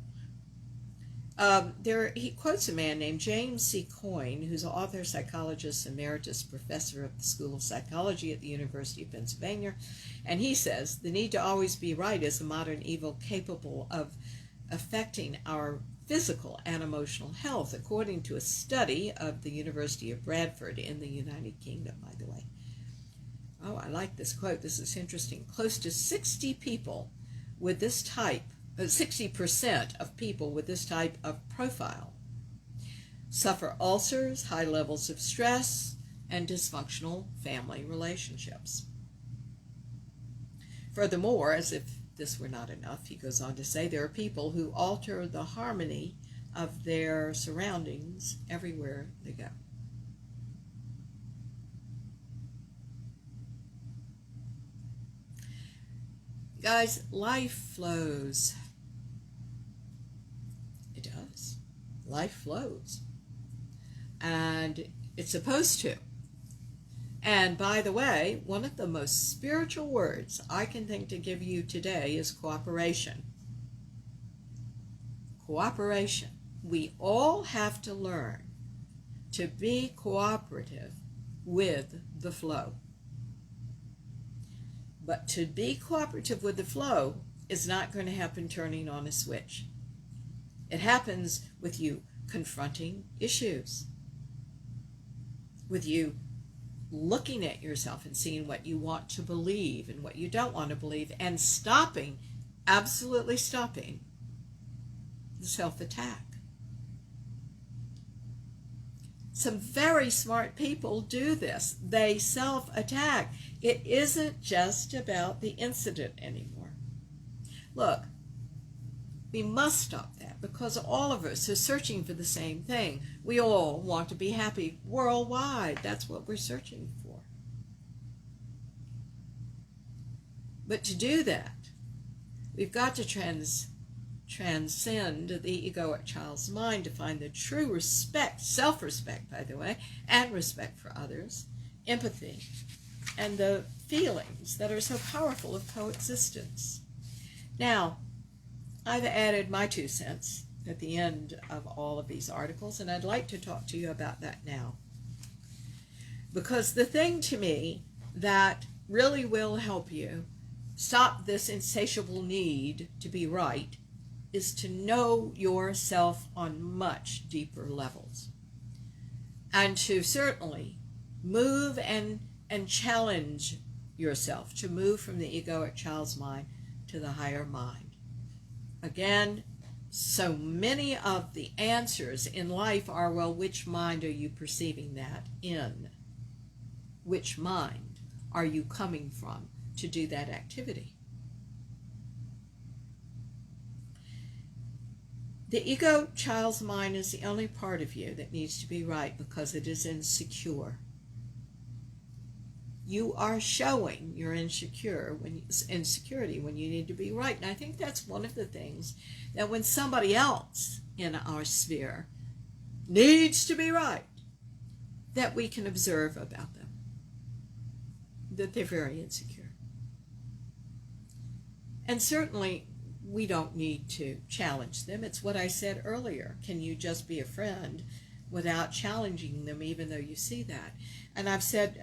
he quotes a man named James C. Coyne, who's an author, psychologist, emeritus professor of the School of Psychology at the University of Pennsylvania, and he says, the need to always be right is a modern evil capable of affecting our physical and emotional health, according to a study of the University of Bradford in the United Kingdom, by the way. Oh, I like this quote. This is interesting. Close to 60% of people with this type of profile suffer ulcers, high levels of stress, and dysfunctional family relationships. Furthermore, as if this were not enough, he goes on to say there are people who alter the harmony of their surroundings everywhere they go. Guys, life flows. It does. Life flows. And it's supposed to. And by the way, one of the most spiritual words I can think to give you today is cooperation. Cooperation. We all have to learn to be cooperative with the flow. But to be cooperative with the flow is not going to happen turning on a switch. It happens with you confronting issues, with you looking at yourself and seeing what you want to believe and what you don't want to believe, and stopping, absolutely stopping, the self-attack. Some very smart people do this. They self-attack. It isn't just about the incident anymore. Look, we must stop that because all of us are searching for the same thing. We all want to be happy worldwide. That's what we're searching for. But to do that, we've got to transcend the egoic child's mind to find the true respect, self-respect, by the way, and respect for others, empathy, and the feelings that are so powerful of coexistence. Now, I've added my 2 cents at the end of all of these articles, and I'd like to talk to you about that now. Because the thing to me that really will help you stop this insatiable need to be right is to know yourself on much deeper levels. And to certainly move and challenge yourself, to move from the egoic child's mind to the higher mind. Again, so many of the answers in life are, well, which mind are you perceiving that in? Which mind are you coming from to do that activity? The ego child's mind is the only part of you that needs to be right because it is insecure. You are showing your insecurity when you need to be right. And I think that's one of the things that when somebody else in our sphere needs to be right, that we can observe about them, that they're very insecure. And certainly we don't need to challenge them. It's what I said earlier. Can you just be a friend without challenging them, even though you see that? And I said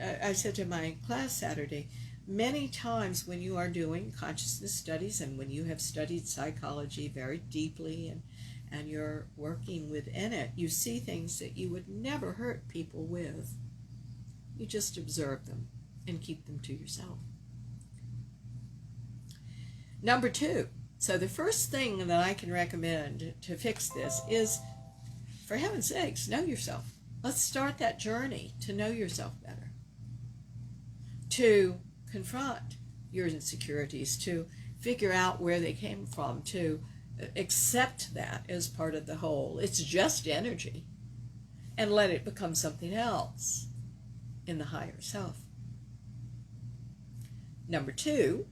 to my class Saturday, many times when you are doing consciousness studies and when you have studied psychology very deeply and you're working within it, you see things that you would never hurt people with. You just observe them and keep them to yourself. Number 2, So the first thing that I can recommend to fix this is, for heaven's sakes, know yourself. Let's start that journey to know yourself better, to confront your insecurities, to figure out where they came from, to accept that as part of the whole. It's just energy, and let it become something else in the higher self. Number 2,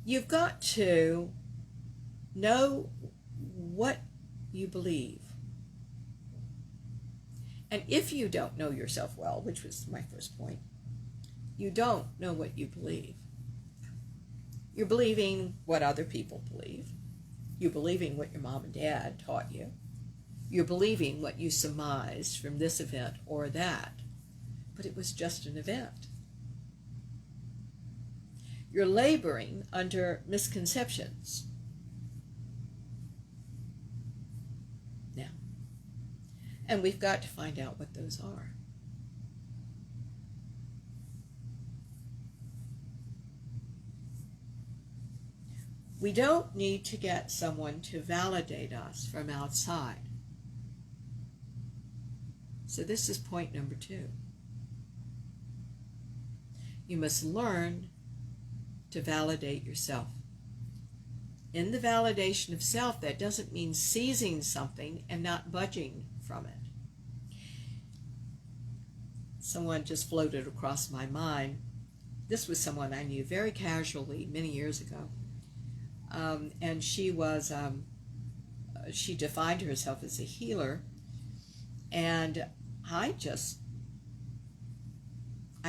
you've got to know what you believe. And if you don't know yourself well, which was my first point, you don't know what you believe. You're believing what other people believe. You're believing what your mom and dad taught you. You're believing what you surmised from this event or that. But it was just an event. You're laboring under misconceptions. Now, and we've got to find out what those are. We don't need to get someone to validate us from outside. So this is point number 2. You must learn to validate yourself. In the validation of self, that doesn't mean seizing something and not budging from it. Someone just floated across my mind. This was someone I knew very casually many years ago. And she was, she defined herself as a healer, and I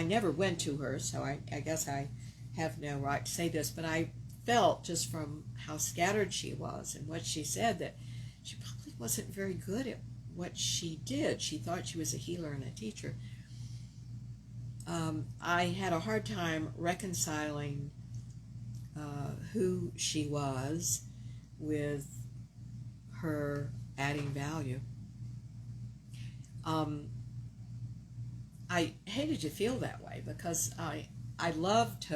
never went to her, so I guess I have no right to say this, but I felt just from how scattered she was and what she said that she probably wasn't very good at what she did. She thought she was a healer and a teacher. I had a hard time reconciling who she was with her adding value. I hated to feel that way because I loved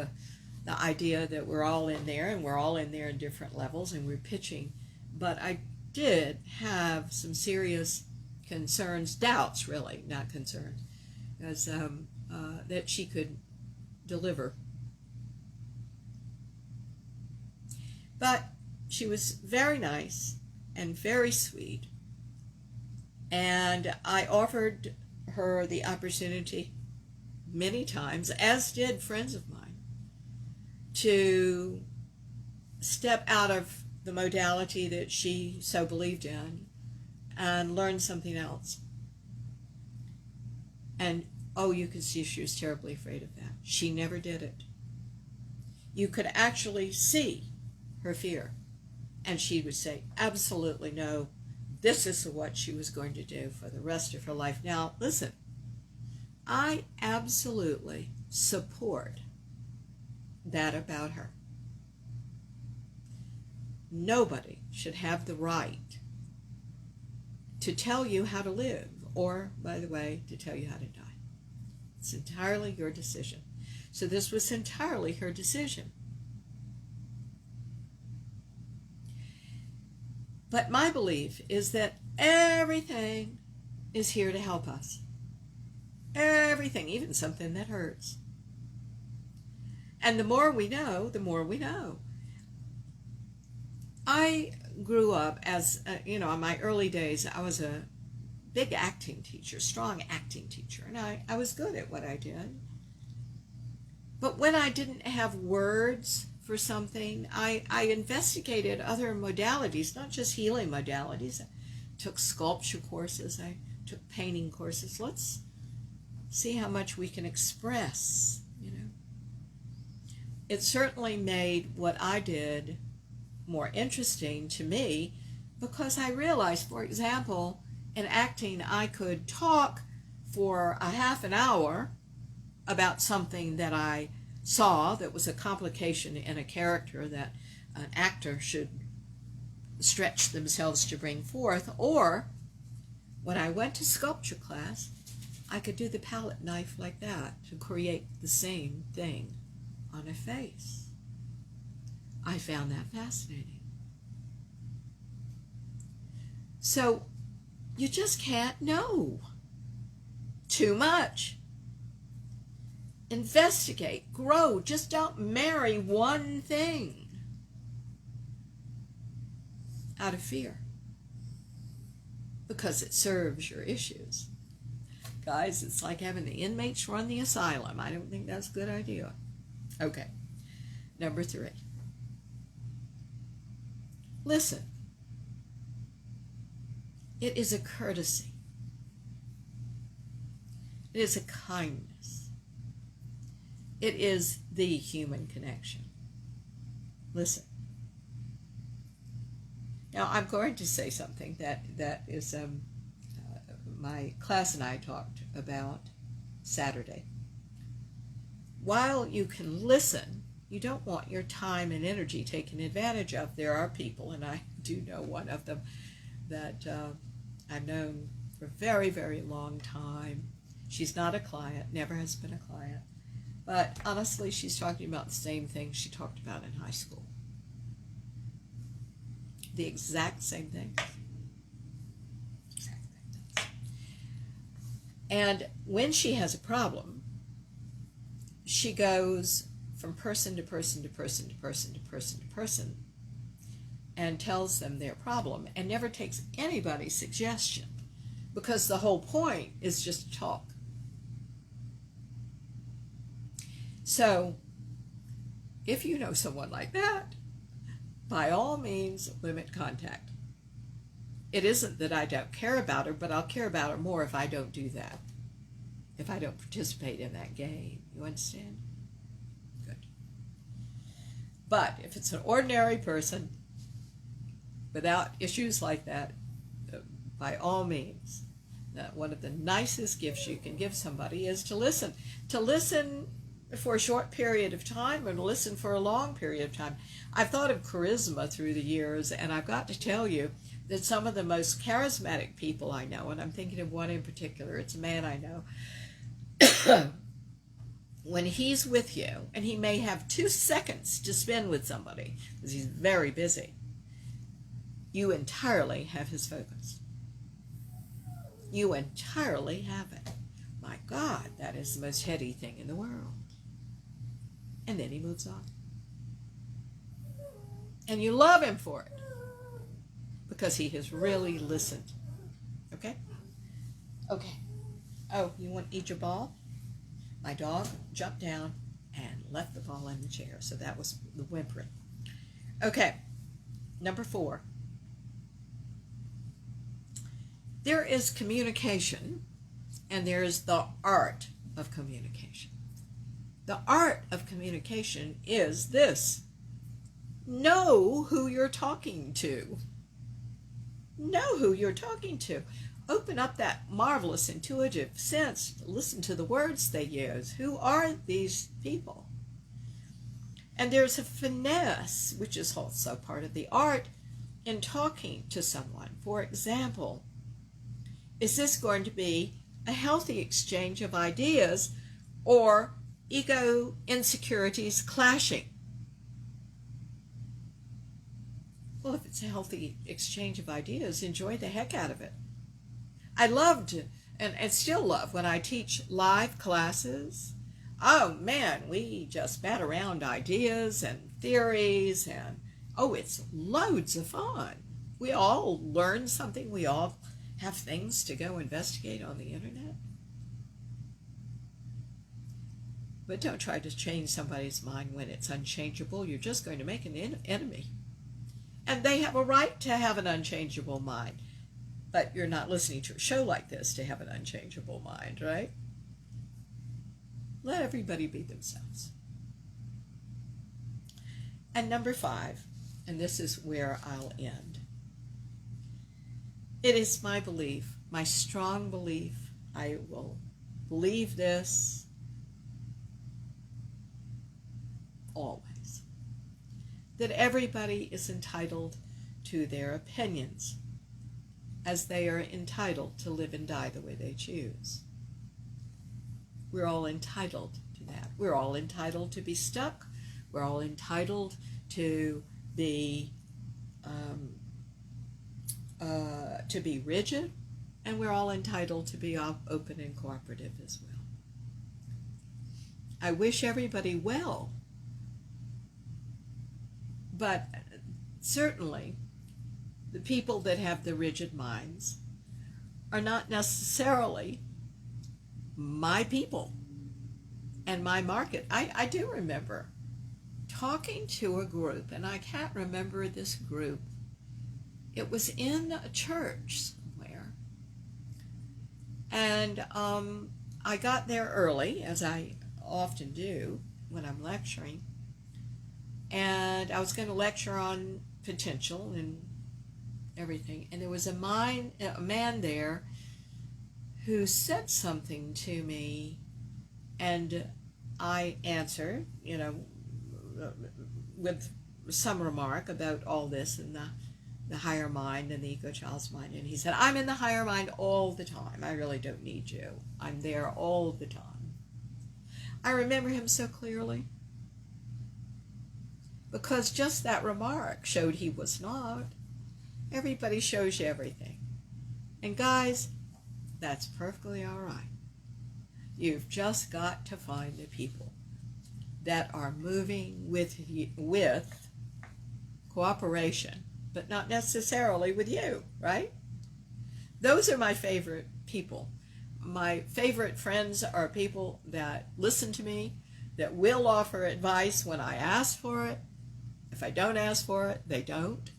the idea that we're all in there and we're all in there in different levels and we're pitching, but I did have some serious concerns, doubts really, not concerns, as that she could deliver. But she was very nice and very sweet, and I offered her the opportunity many times, as did friends of mine, to step out of the modality that she so believed in and learn something else. And oh, you could see she was terribly afraid of that. She never did it. You could actually see her fear. And she would say, absolutely no, this is what she was going to do for the rest of her life. Now, listen, I absolutely support that about her. Nobody should have the right to tell you how to live, or, by the way, to tell you how to die. It's entirely your decision. So this was entirely her decision. But my belief is that everything is here to help us. Everything, even something that hurts. And the more we know, the more we know. I grew up as, in my early days, I was a big acting teacher, strong acting teacher, and I was good at what I did. But when I didn't have words for something, I investigated other modalities, not just healing modalities. I took sculpture courses, I took painting courses. Let's see how much we can express, It certainly made what I did more interesting to me, because I realized, for example, in acting, I could talk for a half an hour about something that I saw that was a complication in a character that an actor should stretch themselves to bring forth. Or when I went to sculpture class, I could do the palette knife like that to create the same thing. on a face. I found that fascinating. So you just can't know too much. Investigate, grow. Just don't marry one thing out of fear because it serves your issues. Guys, it's like having the inmates run the asylum. I don't think that's a good idea. Okay, number 3. Listen. It is a courtesy. It is a kindness. It is the human connection. Listen. Now, I'm going to say something that is my class and I talked about Saturday. While you can listen, you don't want your time and energy taken advantage of. There are people, and I do know one of them, that I've known for a very, very long time. She's not a client, never has been a client. But honestly, she's talking about the same thing she talked about in high school. The exact same thing. And when she has a problem, she goes from person to person to person to person to person to person and tells them their problem and never takes anybody's suggestion, because the whole point is just to talk. So if you know someone like that, by all means, limit contact. It isn't that I don't care about her, but I'll care about her more if I don't do that, if I don't participate in that game. You understand? Good. But if it's an ordinary person without issues like that, by all means, one of the nicest gifts you can give somebody is to listen. To listen for a short period of time or to listen for a long period of time. I've thought of charisma through the years, and I've got to tell you that some of the most charismatic people I know, and I'm thinking of one in particular, it's a man I know, when he's with you, and he may have 2 seconds to spend with somebody because he's very busy, you entirely have his focus. You entirely have it. My God, that is the most heady thing in the world. And then he moves on. And you love him for it because he has really listened. Okay? Okay. Oh, you want to eat your ball? My dog jumped down and left the ball in the chair. So that was the whimpering. Okay. Number 4. There is communication, and there is the art of communication. The art of communication is this: know who you're talking to. Know who you're talking to. Open up that marvelous intuitive sense. Listen to the words they use. Who are these people? And there's a finesse, which is also part of the art, in talking to someone. For example, is this going to be a healthy exchange of ideas or ego insecurities clashing? Well, if it's a healthy exchange of ideas, enjoy the heck out of it. I loved and still love when I teach live classes. Oh man, we just bat around ideas and theories, and oh, it's loads of fun. We all learn something. We all have things to go investigate on the internet. But don't try to change somebody's mind when it's unchangeable. You're just going to make an enemy. And they have a right to have an unchangeable mind. But you're not listening to a show like this to have an unchangeable mind, right? Let everybody be themselves. And number 5, and this is where I'll end. It is my belief, my strong belief, I will believe this always, that everybody is entitled to their opinions, as they are entitled to live and die the way they choose. We're all entitled to that. We're all entitled to be stuck. We're all entitled to be rigid, and we're all entitled to be open and cooperative as well. I wish everybody well, but certainly the people that have the rigid minds are not necessarily my people and my market. I do remember talking to a group, and I can't remember this group. It was in a church somewhere, and I got there early, as I often do when I'm lecturing, and I was going to lecture on potential and everything, and there was a man there who said something to me, and I answered, with some remark about all this and the higher mind and the ego child's mind. And he said, I'm in the higher mind all the time. I really don't need you. I'm there all the time. I remember him so clearly because just that remark showed he was not. Everybody shows you everything. And guys, that's perfectly all right. You've just got to find the people that are moving with cooperation, but not necessarily with you, right? Those are my favorite people. My favorite friends are people that listen to me, that will offer advice when I ask for it. If I don't ask for it, they don't.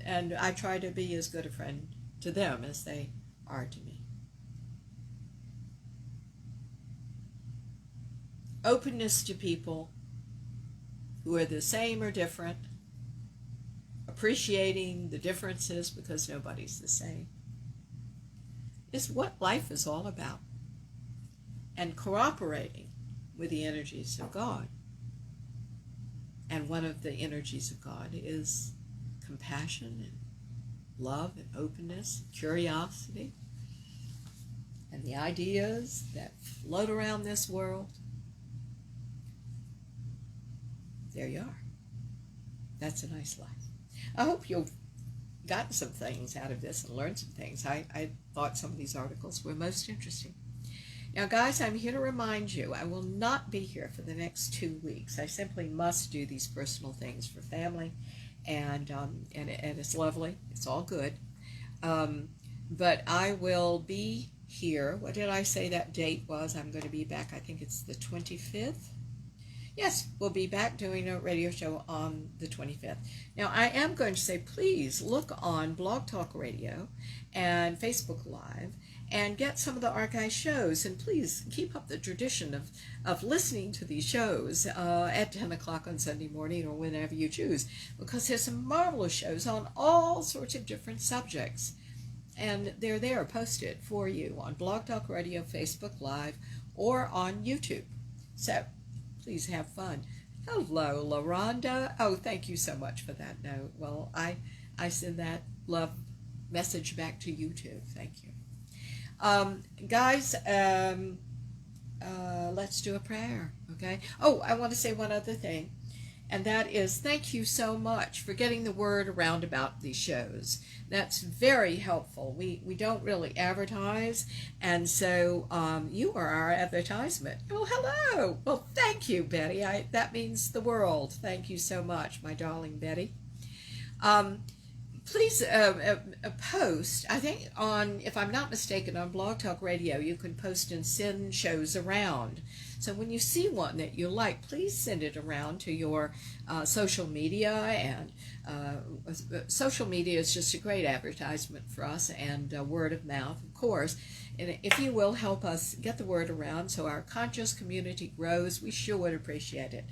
And I try to be as good a friend to them as they are to me. Openness to people who are the same or different, appreciating the differences because nobody's the same, is what life is all about. And cooperating with the energies of God. And one of the energies of God is compassion and love and openness, curiosity, and the ideas that float around this world. There you are. That's a nice life. I hope you've gotten some things out of this and learned some things. I thought some of these articles were most interesting. Now, guys, I'm here to remind you, I will not be here for the next 2 weeks. I simply must do these personal things for family, and it's lovely. It's all good. But I will be here. What did I say that date was? I'm going to be back. I think it's the 25th. Yes, we'll be back doing a radio show on the 25th. Now, I am going to say, please look on Blog Talk Radio and Facebook Live and get some of the archive shows. And please keep up the tradition of listening to these shows at 10 o'clock on Sunday morning or whenever you choose, because there's some marvelous shows on all sorts of different subjects. And they're there posted for you on Blog Talk Radio, Facebook Live, or on YouTube. So please have fun. Hello, LaRonda. Oh, thank you so much for that note. Well, I send that love message back to you too. Thank you. Guys, let's do a prayer, okay? Oh, I want to say one other thing, and that is thank you so much for getting the word around about these shows. That's very helpful. We don't really advertise, and so you are our advertisement. Well, hello. Well, thank you, Betty. That means the world. Thank you so much, my darling Betty. Please post, I think on, if I'm not mistaken, on Blog Talk Radio, you can post and send shows around. So when you see one that you like, please send it around to your social media. And social media is just a great advertisement for us, and word of mouth, of course. And if you will help us get the word around so our conscious community grows, we sure would appreciate it.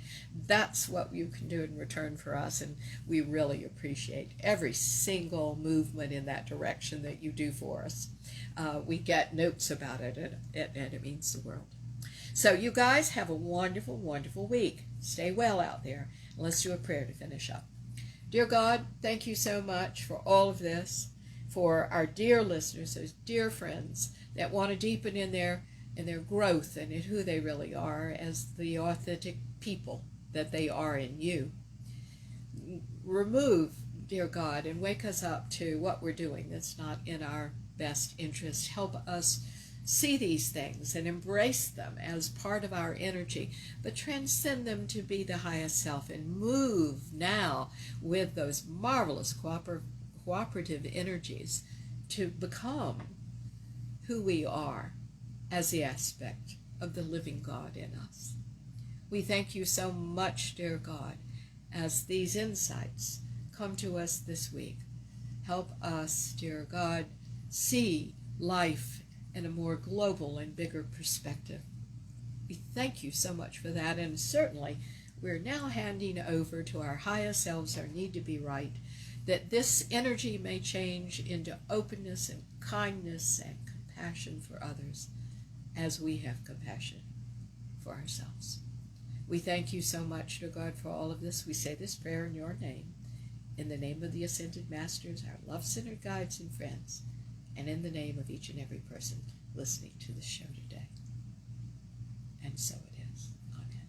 That's what you can do in return for us, and we really appreciate every single movement in that direction that you do for us. We get notes about it, and it means the world. So you guys have a wonderful, wonderful week. Stay well out there. And let's do a prayer to finish up. Dear God, thank you so much for all of this, for our dear listeners, those dear friends that want to deepen in their in their growth and in who they really are as the authentic people that they are in you. Remove, dear God, and wake us up to what we're doing that's not in our best interest. Help us see these things and embrace them as part of our energy, but transcend them to be the highest self and move now with those marvelous cooperative energies to become who we are as the aspect of the living God in us. We thank you so much, dear God, as these insights come to us this week. Help us, dear God, see life in a more global and bigger perspective. We thank you so much for that, and certainly we're now handing over to our highest selves our need to be right, that this energy may change into openness and kindness and compassion for others as we have compassion for ourselves. We thank you so much, dear God, for all of this. We say this prayer in your name, in the name of the Ascended Masters, our love-centered guides and friends, and in the name of each and every person listening to the show today. And so it is. Amen.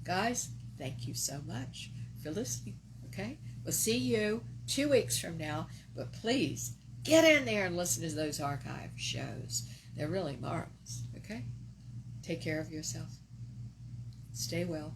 Guys, thank you so much for listening, okay? We'll see you 2 weeks from now, but please get in there and listen to those archive shows. They're really marvelous, okay? Take care of yourself. Stay well.